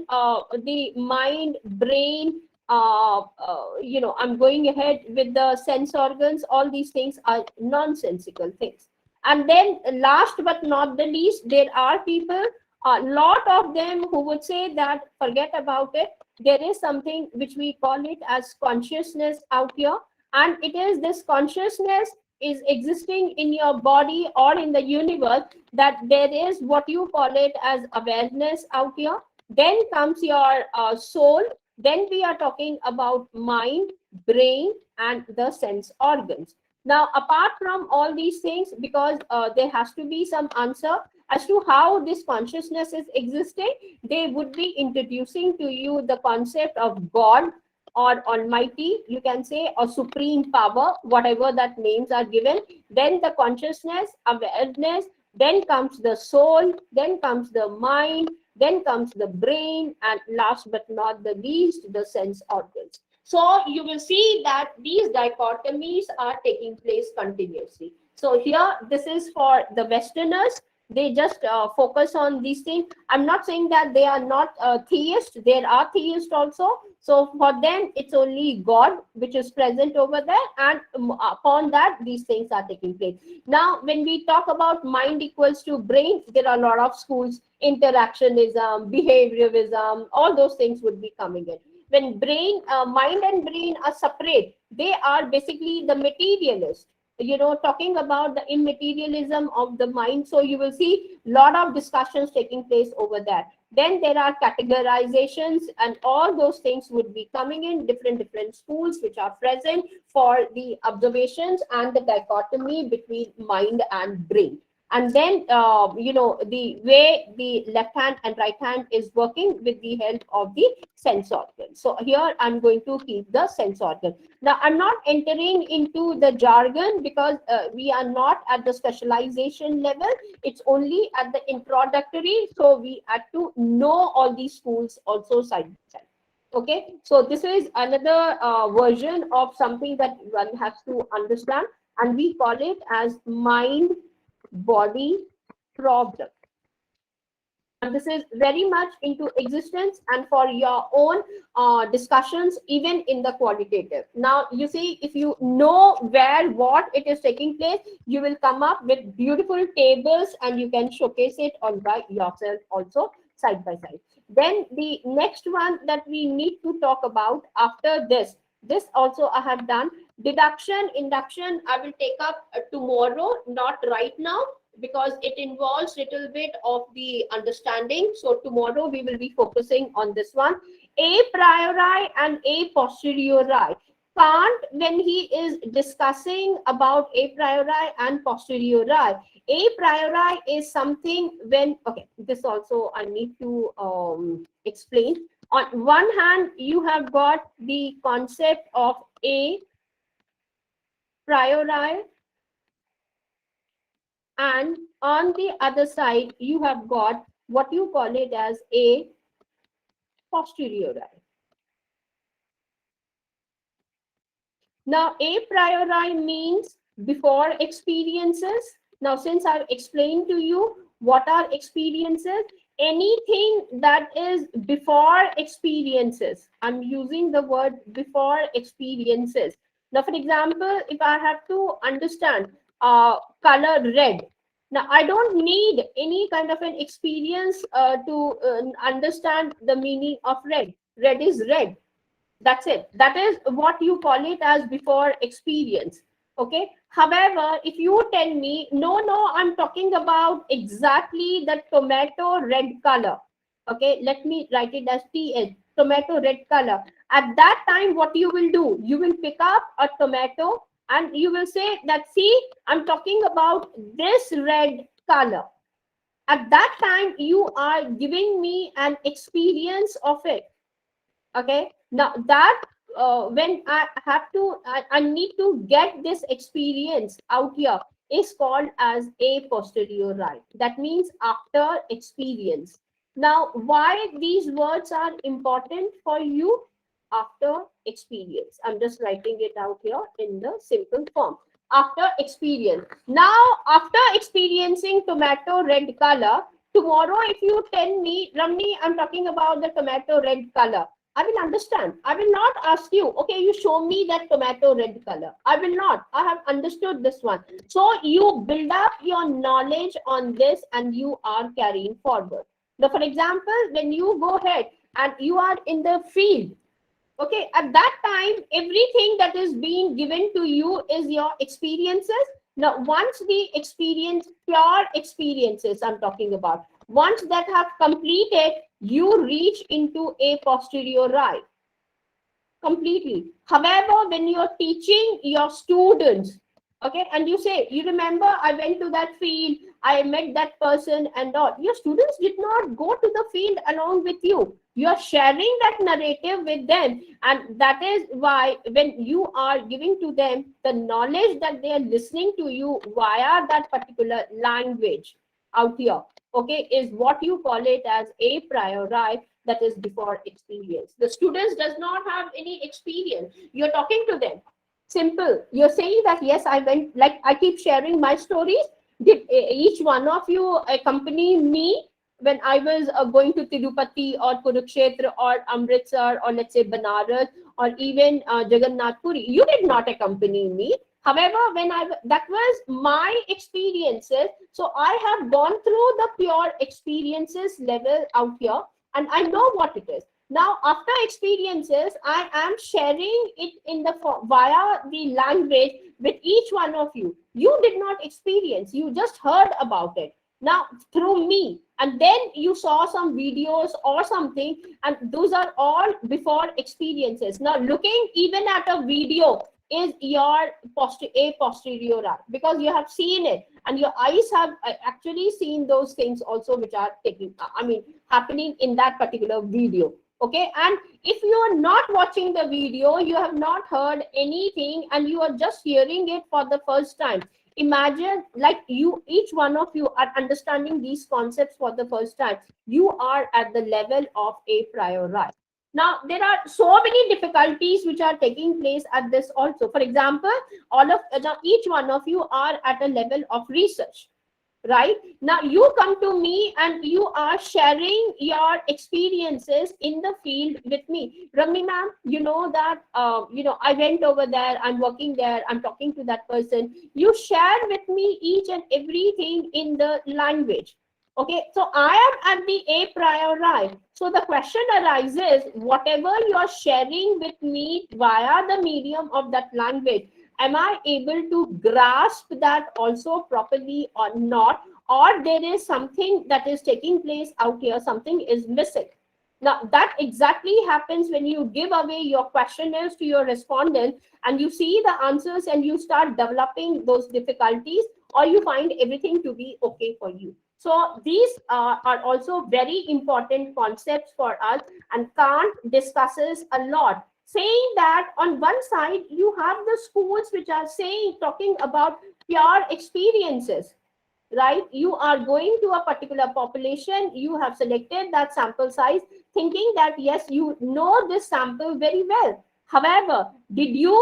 the mind, brain, I'm going ahead with the sense organs, all these things are nonsensical things. And then last but not the least, there are people, a lot of them who would say that forget about it. There is something which we call it as consciousness out here, and it is this consciousness is existing in your body or in the universe, that there is what you call it as awareness out here. Then comes your soul, then we are talking about mind, brain, and the sense organs. Now, apart from all these things, because there has to be some answer as to how this consciousness is existing, they would be introducing to you the concept of God or Almighty, you can say, or supreme power, whatever that names are given. Then the consciousness, awareness, then comes the soul, then comes the mind, then comes the brain, and last but not the least, the sense organs. So you will see that these dichotomies are taking place continuously. So here, this is for the Westerners. They just focus on these things. I'm not saying that they are not theists. There are theists also. So for them, it's only God which is present over there, and upon that, these things are taking place. Now, when we talk about mind equals to brain, there are a lot of schools, interactionism, behaviorism, all those things would be coming in. When mind and brain are separate, they are basically the materialist, talking about the immaterialism of the mind. So you will see a lot of discussions taking place over there. Then there are categorizations, and all those things would be coming in, different schools which are present for the observations and the dichotomy between mind and brain. And then the way the left hand and right hand is working with the help of the sense organ. So here I'm going to keep the sense organ. Now I'm not entering into the jargon, because we are not at the specialization level. It's only at the introductory, so we had to know all these schools also side by side. Okay, so this is another version of something that one has to understand, and we call it as mind body problem. And this is very much into existence and for your own discussions, even in the qualitative. Now you see, if you know where what it is taking place, you will come up with beautiful tables, and you can showcase it all by yourself also, side by side. Then the next one that we need to talk about after this also I have done. Deduction, induction, I will take up tomorrow, not right now, because it involves little bit of the understanding. So tomorrow we will be focusing on this one. A priori and a posteriori. Kant, when he is discussing about a priori and posteriori, a priori is something when, okay, this also I need to explain. On one hand, you have got the concept of a priori, and on the other side you have got what you call it as a posteriori. Now a priori means before experiences. Now since I've explained to you what are experiences, anything that is before experiences. I'm using the word before experiences. Now, for example, if I have to understand color red, now I don't need any kind of an experience to understand the meaning of red. Red is red. That's it. That is what you call it as before experience. Okay. However, if you tell me, no, I'm talking about exactly the tomato red color. Okay, let me write it as TH, tomato red color. At that time, what you will do? You will pick up a tomato and you will say that, see, I'm talking about this red color. At that time, you are giving me an experience of it. Okay, now that when I need to get this experience out here is called as a posteriori. That means after experience. Now why these words are important for you? After experience, I'm just writing it out here in the simple form. After experience. Now after experiencing tomato red color, tomorrow if you tell me, Ramni, I'm talking about the tomato red color, I will understand. I will not ask you, okay, you show me that tomato red color. I will not. I have understood this one. So you build up your knowledge on this and you are carrying forward. Now, for example, when you go ahead and you are in the field, okay, at that time, everything that is being given to you is your experiences. Now, once the experience, pure experiences I'm talking about, once that have completed, you reach into a posteriori completely. However, when you're teaching your students, okay, and you say, you remember, I went to that field, I met that person and all, your students did not go to the field along with you. You're sharing that narrative with them, and that is why when you are giving to them the knowledge that they are listening to you via that particular language out here, okay, is what you call it as a priori, that is before experience. The students does not have any experience. You're talking to them. Simple. You're saying that, yes, I went, like I keep sharing my stories. Did each one of you accompany me when I was going to Tirupati or Kurukshetra or Amritsar or let's say Banaras or even Jagannath Puri? You did not accompany me. However, when that was my experiences, so I have gone through the pure experiences level out here and I know what it is. Now, after experiences, I am sharing it in the via the language with each one of you. You did not experience, you just heard about it. Now, through me, and then you saw some videos or something, and those are all before experiences. Now, looking even at a video is your a posteriori, because you have seen it and your eyes have actually seen those things also which are taking, I mean, happening in that particular video. Okay, and if you are not watching the video, you have not heard anything and you are just hearing it for the first time. Imagine, like, you, each one of you are understanding these concepts for the first time. You are at the level of a priori. Now there are so many difficulties which are taking place at this also. For example, all of now each one of you are at a level of research, right? Now you come to me and you are sharing your experiences in the field with me. Ramni ma'am, you know that I went over there, I'm working there, I'm talking to that person. You share with me each and everything in the language. Okay, so I am at the a priori. So the question arises, whatever you're sharing with me via the medium of that language, am I able to grasp that also properly or not? Or there is something that is taking place out here, something is missing. Now, that exactly happens when you give away your questionnaires to your respondent and you see the answers and you start developing those difficulties, or you find everything to be okay for you. So these are also very important concepts for us, and Kant discusses a lot, saying that on one side you have the schools which are saying, talking about pure experiences, right? You are going to a particular population, you have selected that sample size, thinking that yes, you know this sample very well. However, did you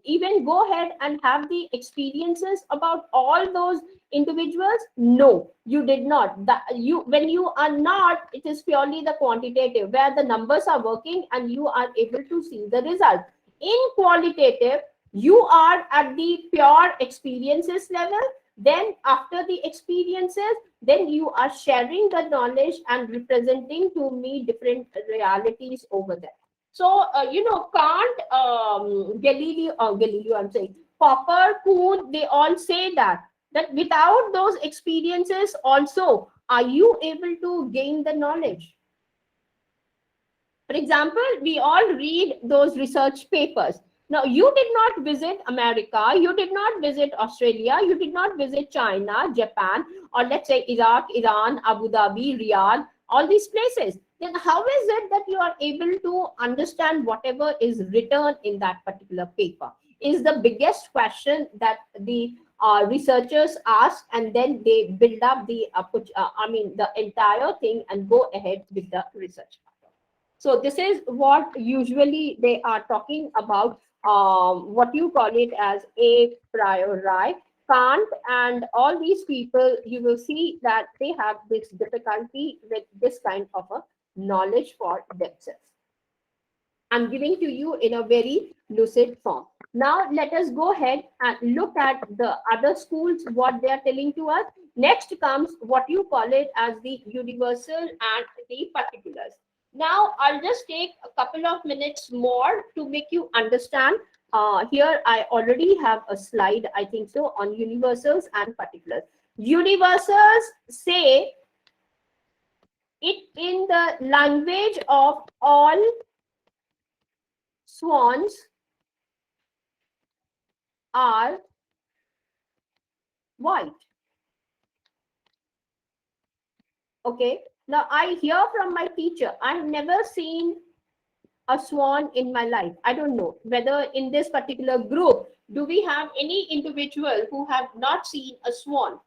even go ahead and have the experiences about all those individuals? No, you did not. When you are not, it is purely the quantitative where the numbers are working and you are able to see the result. In qualitative, you are at the pure experiences level. Then after the experiences, then you are sharing the knowledge and representing to me different realities over there. So, Kant, Galileo, I'm saying, Popper, Kuhn, they all say that without those experiences also, are you able to gain the knowledge? For example, we all read those research papers. Now, you did not visit America, you did not visit Australia, you did not visit China, Japan, or let's say Iraq, Iran, Abu Dhabi, Riyadh, all these places. Then how is it that you are able to understand whatever is written in that particular paper? Is the biggest question that the researchers ask, and then they build up the entire thing and go ahead with the research. So this is what usually they are talking about, what you call it as a priori. Kant and all these people, you will see that they have this difficulty with this kind of a knowledge for themselves. I'm giving to you in a very lucid form. Now let us go ahead and look at the other schools, what they are telling to us. Next comes what you call it as the universal and the particulars. Now I'll just take a couple of minutes more to make you understand. Here I already have a slide, I think so, on universals and particulars. Universals say it in the language of all swans are white. Okay. Now I hear from my teacher, I've never seen a swan in my life. I don't know whether in this particular group, do we have any individual who have not seen a swan?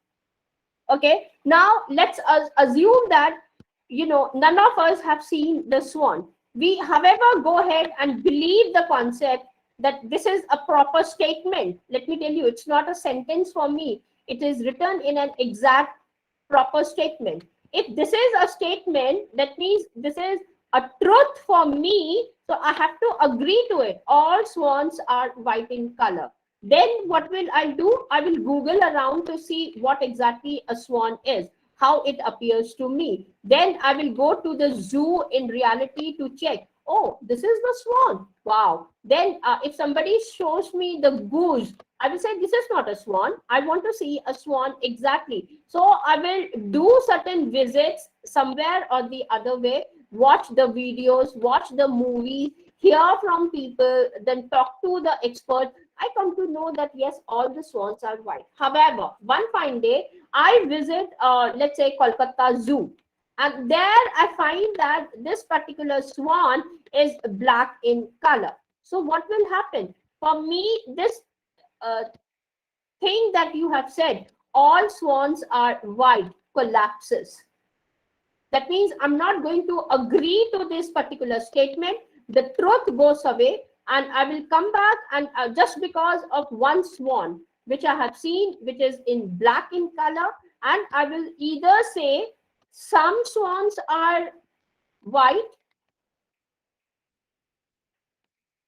Okay. Now let's assume that, none of us have seen the swan. We, however, go ahead and believe the concept that this is a proper statement. Let me tell you, it's not a sentence for me. It is written in an exact proper statement. If this is a statement, that means this is a truth for me, so I have to agree to it. All swans are white in color. Then what will I do? I will Google around to see what exactly a swan is, how it appears to me. Then I will go to the zoo in reality to check. Oh, this is the swan. Wow. Then if somebody shows me the goose, I will say, this is not a swan. I want to see a swan exactly. So I will do certain visits somewhere or the other way, watch the videos, watch the movies, hear from people, then talk to the expert. I come to know that yes, all the swans are white. However, one fine day, I visit, let's say, Kolkata Zoo. And there I find that this particular swan is black in color. So what will happen? For me, this uh, thing that you have said, all swans are white, collapses. That means I'm not going to agree to this particular statement. The truth goes away, and I will come back and just because of one swan, which I have seen, which is in black in color, and I will either say some swans are white,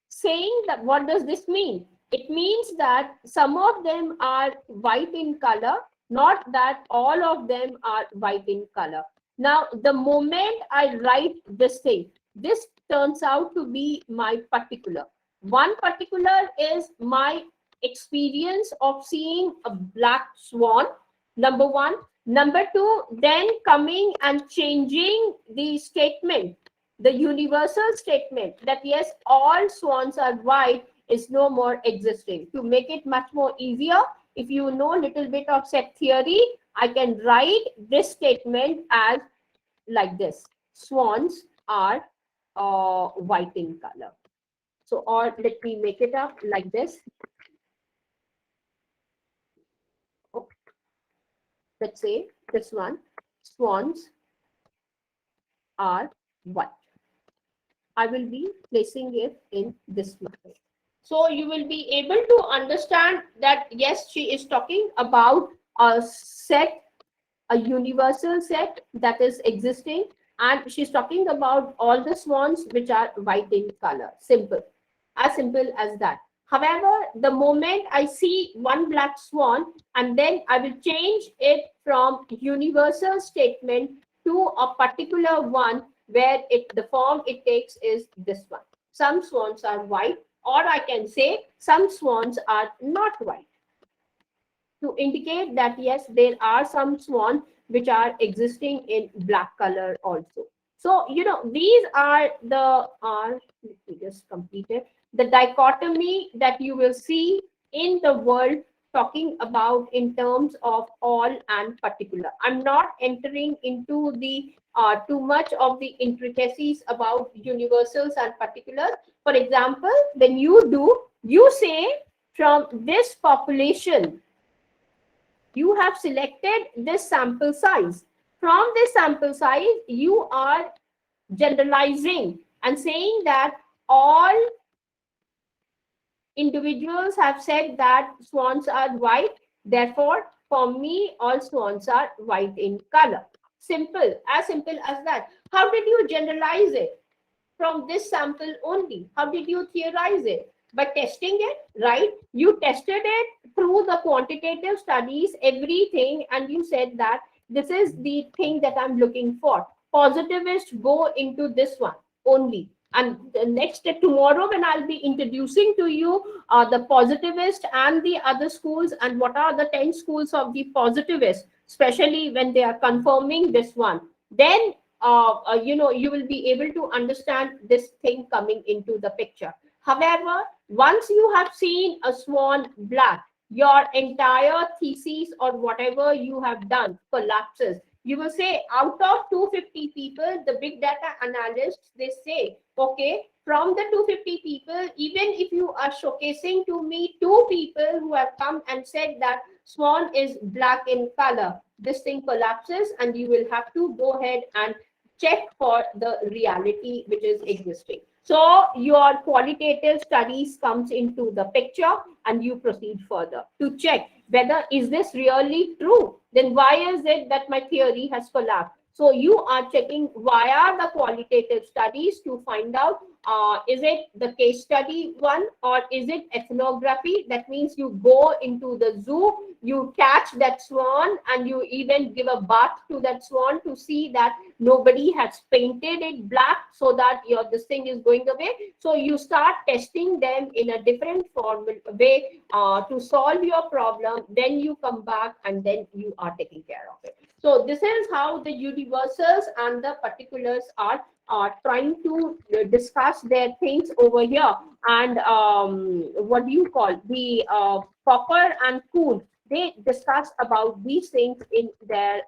saying that what does this mean? It means that some of them are white in color, not that all of them are white in color. Now, the moment I write this thing, this turns out to be my particular. One particular is my experience of seeing a black swan, number one. Number two, then coming and changing the statement, the universal statement that yes, all swans are white is no more existing. To make it much more easier, if you know a little bit of set theory, I can write this statement as like this: swans are white in color. So, or let me make it up like this. Oh, let's say this one: swans are white. I will be placing it in this manner. So you will be able to understand that yes, she is talking about a set, a universal set that is existing, and she's talking about all the swans which are white in color. Simple as that. However, the moment I see one black swan, and then I will change it from universal statement to a particular one, where the form it takes is this one. Some swans are white, or I can say some swans are not white, to indicate that yes, there are some swans which are existing in black color also. So these are the let me just complete it, the dichotomy that you will see in the world, talking about in terms of all and particular. I'm not entering into the too much of the intricacies about universals and particulars. For example, when you say from this population, you have selected this sample size. From this sample size, you are generalizing and saying that all individuals have said that swans are white. Therefore, for me, all swans are white in color. Simple as that. How did you generalize it? From this sample only. How did you theorize it? By testing it, right? You tested it through the quantitative studies, everything, and you said that this is the thing that I'm looking for. Positivists go into this one only. And the next day, tomorrow, when I'll be introducing to you the positivist and the other schools, and what are the 10 schools of the positivists, especially when they are confirming this one, then you will be able to understand this thing coming into the picture. However, once you have seen a swan black, your entire thesis or whatever you have done collapses. You will say, out of 250 people, the big data analysts, they say, okay, from the 250 people, even if you are showcasing to me two people who have come and said that swan is black in color, this thing collapses, and you will have to go ahead and check for the reality which is existing. So your qualitative studies comes into the picture, and you proceed further to check whether is this really true. Then why is it that my theory has collapsed? So you are checking via the qualitative studies to find out, is it the case study one, or is it ethnography? That means you go into the zoo, you catch that swan, and you even give a bath to that swan to see that nobody has painted it black, so that this thing is going away. So you start testing them in a different way to solve your problem. Then you come back, and then you are taking care of it. So this is how the universals and the particulars are trying to discuss their things over here. And what do you call the Popper and Kuhn, they discuss about these things in their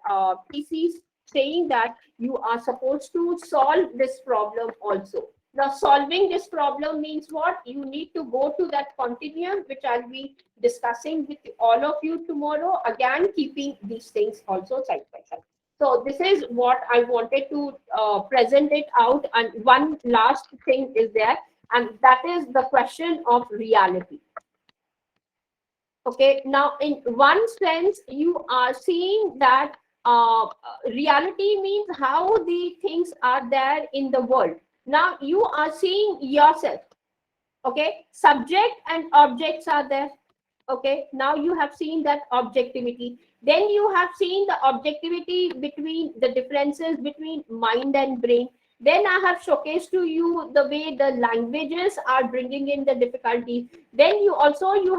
theses, saying that you are supposed to solve this problem also. Now, solving this problem means what? You need to go to that continuum, which I'll be discussing with all of you tomorrow, again, keeping these things also side by side. So this is what I wanted to present it out. And one last thing is there, and that is the question of reality. Okay, now in one sense, you are seeing that reality means how the things are there in the world. Now you are seeing yourself. Okay, subject and objects are there. Okay, now you have seen that objectivity. Then you have seen the objectivity between the differences between mind and brain. Then I have showcased to you the way the languages are bringing in the difficulties. Then you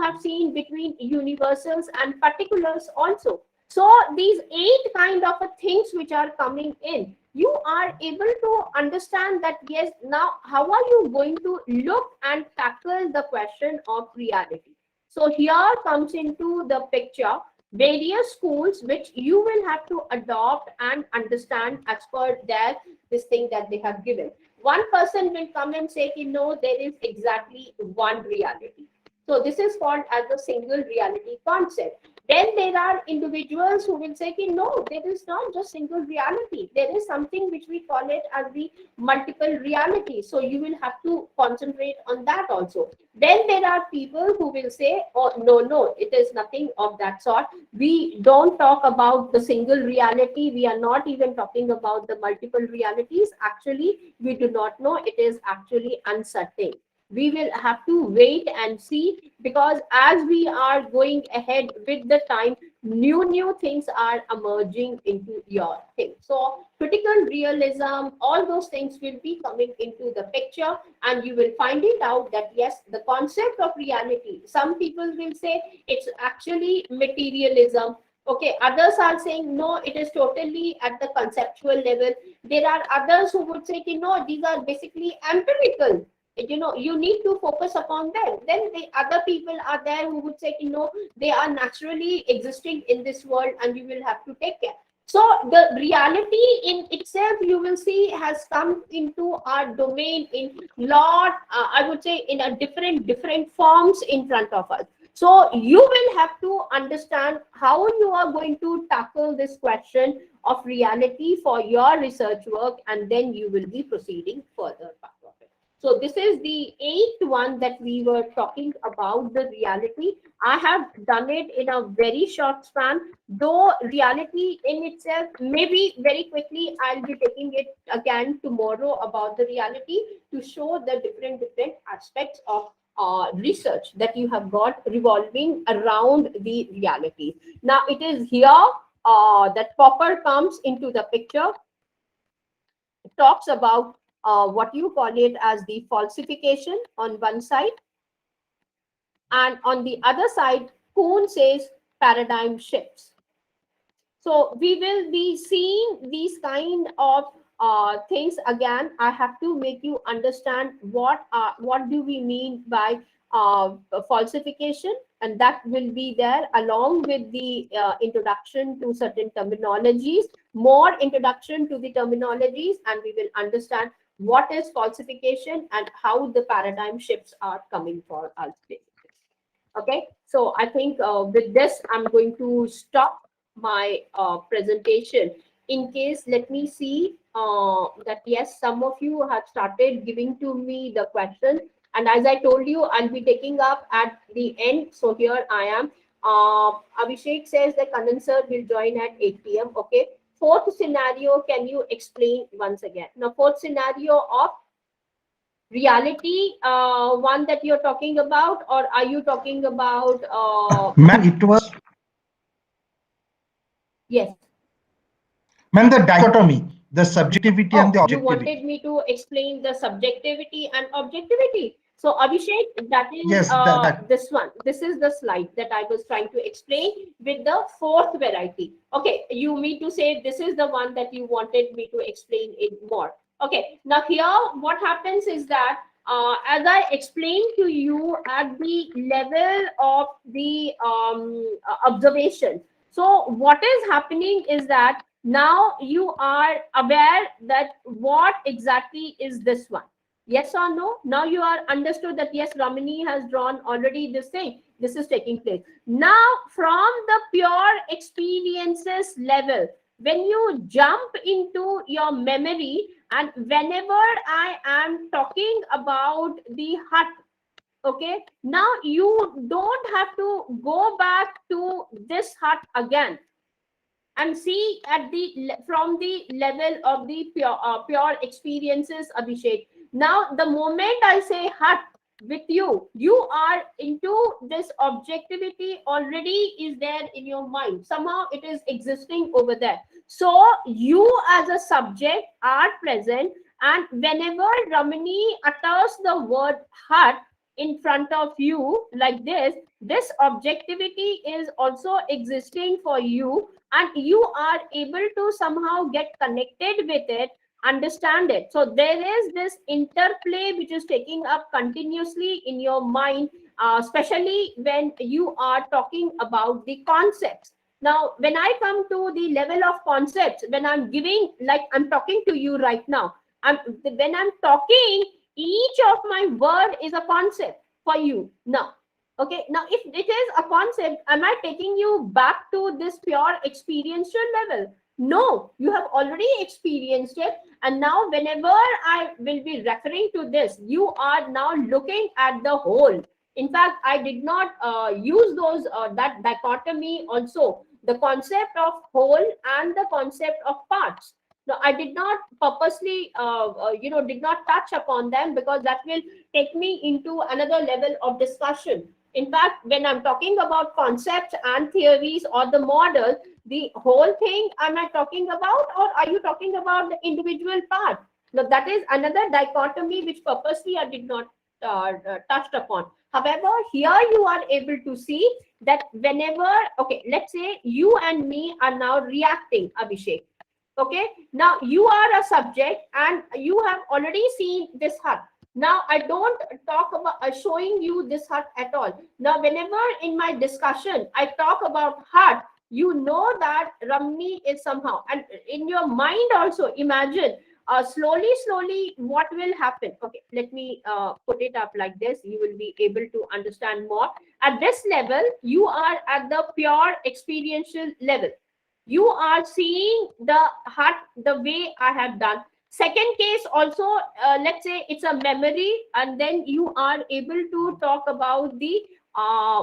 have seen between universals and particulars also. So these 8 kind of things which are coming in, you are able to understand that yes, now how are you going to look and tackle the question of reality. So here comes into the picture various schools which you will have to adopt and understand as per their this thing that they have given. One person will come and say, no, there is exactly one reality. So this is called as the single reality concept. Then there are individuals who will say, "Ki, no, there is not just single reality. There is something which we call it as the multiple reality. So you will have to concentrate on that also." Then there are people who will say, "Oh, no, no, it is nothing of that sort. We don't talk about the single reality. We are not even talking about the multiple realities. Actually, we do not know. It is actually uncertain. We will have to wait and see, because as we are going ahead with the time, new things are emerging into your thing. So critical realism, all those things will be coming into the picture, and you will find it out that yes, the concept of reality, some people will say it's actually materialism. Okay, others are saying no, it is totally at the conceptual level. There are others who would say, no, these are basically empirical. You need to focus upon them. Then the other people are there who would say, they are naturally existing in this world, and you will have to take care. So the reality in itself, you will see, has come into our domain in lot, I would say, in a different forms in front of us. So you will have to understand how you are going to tackle this question of reality for your research work, and then you will be proceeding further part of it. So this is the eighth one that we were talking about, the reality. I have done it in a very short span, though reality in itself, maybe very quickly, I'll be taking it again tomorrow about the reality, to show the different aspects of research that you have got revolving around the reality. Now it is here that Popper comes into the picture. It talks about what you call it as the falsification on one side, and on the other side, Kuhn says paradigm shifts. So we will be seeing these kind of things again. I have to make you understand what do we mean by falsification, and that will be there along with the introduction to certain terminologies, more introduction to the terminologies, and we will understand what is falsification and how the paradigm shifts are coming for us. Okay, so I think with this, I'm going to stop my presentation. In case, let me see that yes, some of you have started giving to me the question. And as I told you, I'll be taking up at the end. So here I am. Abhishek says the condenser will join at 8 p.m. Okay. Fourth scenario, can you explain once again? Now, fourth scenario of reality, one that you're talking about, or are you talking about Ma'am, it was, yes. ma'am, the dichotomy, the subjectivity and Oh, the you wanted objectivity. me to explain the subjectivity and objectivity. So, Abhishek, that is Yes, that. this one. This is the slide that I was trying to explain with the fourth variety. Okay, you mean to say this is the one that you wanted me to explain it more. Okay, now here what happens is that as I explained to you at the level of the observation. So, what is happening is that now you are aware that what exactly is this one. Yes or no? Now you are understood that yes, Ramani has drawn already this thing. This is taking place. Now from the pure experiences level, when you jump into your memory, and whenever I am talking about the hut, okay, now you don't have to go back to this hut again and see at the from the level of the pure experiences, Abhishek. Now the moment I say hut with you, you are into this objectivity already is there in your mind, somehow it is existing over there. So you as a subject are present, and whenever Ramani utters the word hut in front of you like this objectivity is also existing for you, and you are able to somehow get connected with it, understand it. So there is this interplay which is taking up continuously in your mind, especially when you are talking about the concepts. Now when I come to the level of concepts, when I'm giving, like I'm talking to you right now, when I'm talking, each of my word is a concept for you now. Okay, now if it is a concept, am I taking you back to this pure experiential level? No, you have already experienced it. And now, whenever I will be referring to this, you are now looking at the whole. In fact, I did not use those that dichotomy also, the concept of whole and the concept of parts. No, I did not purposely, did not touch upon them, because that will take me into another level of discussion. In fact, when I'm talking about concepts and theories or the model, the whole thing am I talking about, or are you talking about the individual part? Now, that is another dichotomy which purposely I did not touched upon. However, here you are able to see that whenever, okay, let's say you and me are now reacting, Abhishek. Okay, now you are a subject and you have already seen this hut. Now I don't talk about showing you this hut at all. Now whenever in my discussion I talk about hut, you know that Ramni is somehow, and in your mind also imagine slowly what will happen. Okay, let me put it up like this, you will be able to understand more. At this level you are at the pure experiential level, you are seeing the heart the way I have done. Second case also, let's say it's a memory, and then you are able to talk about the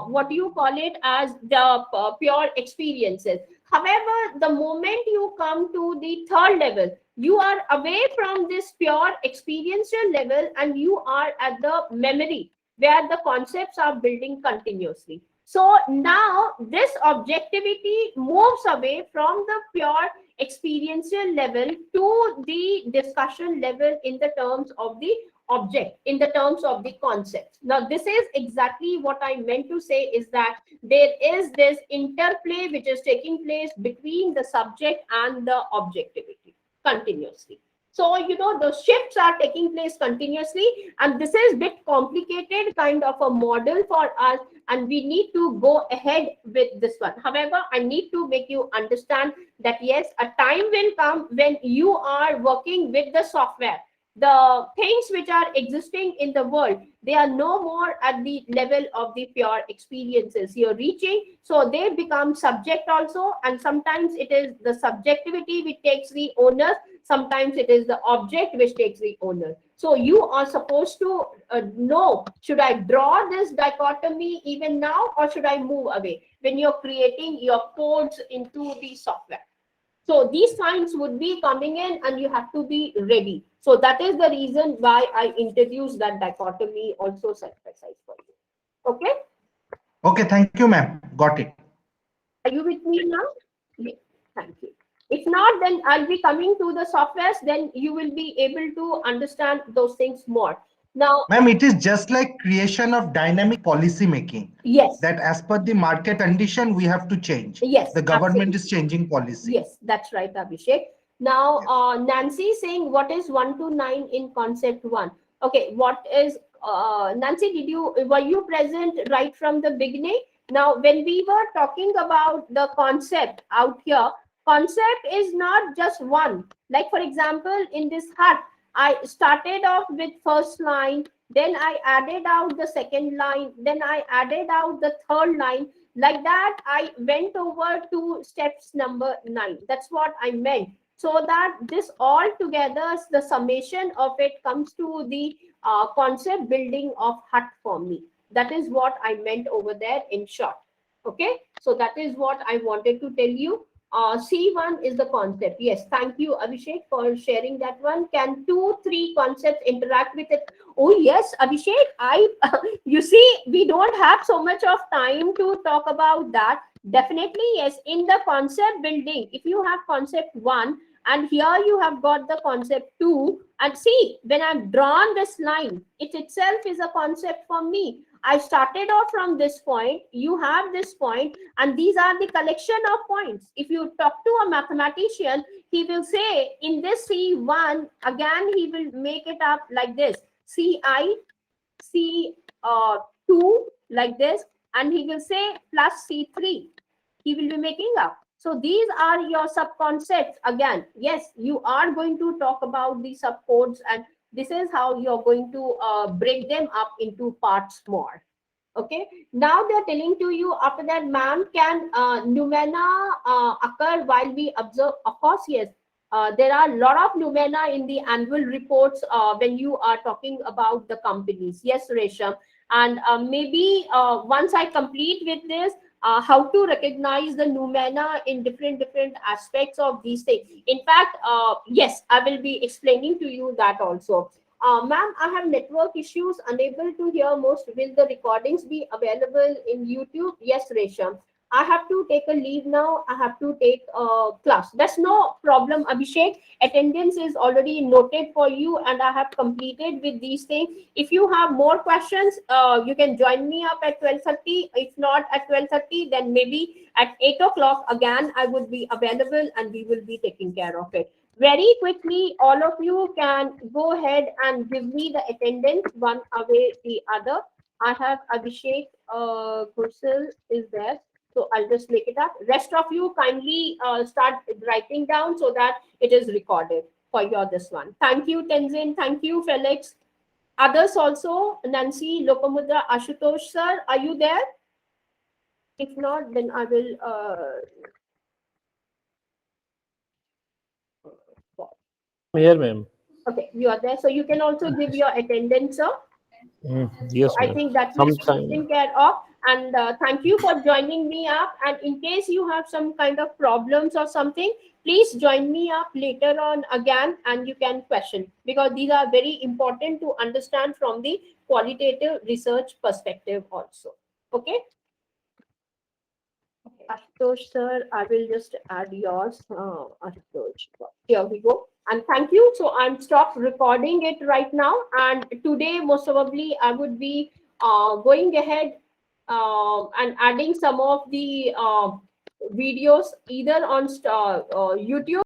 what do you call it as the pure experiences. However, the moment you come to the third level, you are away from this pure experiential level and you are at the memory where the concepts are building continuously. So now this objectivity moves away from the pure experiential level to the discussion level in the terms of the object, in the terms of the concept. Now this is exactly what I meant to say, is that there is this interplay which is taking place between the subject and the objectivity continuously. So the shifts are taking place continuously, and this is bit complicated kind of a model for us, and we need to go ahead with this one. However, I need to make you understand that yes, a time will come when you are working with the software. The things which are existing in the world, they are no more at the level of the pure experiences you're reaching. So they become subject also, and sometimes it is the subjectivity which takes the owner, sometimes it is the object which takes the owner. So you are supposed to know, should I draw this dichotomy even now, or should I move away when you're creating your codes into the software. So these signs would be coming in and you have to be ready. So that is the reason why I introduced that dichotomy also synthesized for you. Okay, Okay, thank you, ma'am. Got it. are you with me now? Yes, thank you. If not, then I'll be coming to the softwares, then you will be able to understand those things more. Now, Ma'am, it is just like creation of dynamic policy making yes, that as per the market condition, we have to change. yes, The government is absolutely. changing policy. Yes, that's right, Abhishek. Now, Yes. Nancy saying what is 1 to 9 in concept 1? Okay, what is, Nancy, were you present right from the beginning? Now, when we were talking about the concept out here, concept is not just one. Like, for example, in this hut, I started off with first line, then I added out the second line, then I added out the third line. Like that, I went over to steps number 9. That's what I meant. So that this all together, the summation of it comes to the concept building of hut for me. That is what I meant over there in short. Okay, so that is what I wanted to tell you. C1 is the concept. Yes, thank you, Abhishek, for sharing that one. Can 2, 3 concepts interact with it? Oh yes, Abhishek, I you see, we don't have so much of time to talk about that. Definitely, yes, in the concept building, if you have concept 1 and here you have got the concept 2, and see, when I've drawn this line, it itself is a concept for me. I started off from this point, you have this point, and these are the collection of points. If you talk to a mathematician, he will say in this C1, again, he will make it up like this. Ci, C2 like this, and he will say plus C3. He will be making up. So these are your subconcepts. Again, yes, you are going to talk about the subcodes, and this is how you're going to break them up into parts more. Okay, now they're telling to you after that, ma'am, can pneumona occur while we observe? Of course, yes. There are a lot of pneumona in the annual reports when you are talking about the companies. Yes, Resham. And maybe once I complete with this, how to recognize the pneumona in different aspects of these things. In fact, yes, I will be explaining to you that also. Ma'am, I have network issues, unable to hear most. Will the recordings be available in YouTube? Yes, Resham. I have to take a leave now. I have to take a class. That's no problem, Abhishek. Attendance is already noted for you, and I have completed with these things. If you have more questions, you can join me up at 12:30. If not at 12:30, then maybe at 8 o'clock again, I would be available, and we will be taking care of it. Very quickly, all of you can go ahead and give me the attendance one away the other. I have Abhishek Kursal is there. So I'll just make it up. Rest of you kindly start writing down so that it is recorded for your this one. Thank you, Tenzin. Thank you, Felix. Others also, Nancy, Lokomudra, Ashutosh, sir, are you there? If not, then I will. I'm here, ma'am. Okay, you are there. So you can also give your attendance, sir. So Yes, I ma'am. think that will be Sometime. taken care of. And thank you for joining me up. And in case you have some kind of problems or something, please join me up later on again and you can question, because these are very important to understand from the qualitative research perspective also. Okay. Ashutosh sir, I will just add yours. Ashutosh, here we go. And thank you. So I'm stopped recording it right now. And today, most probably, I would be going ahead and adding some of the videos either on YouTube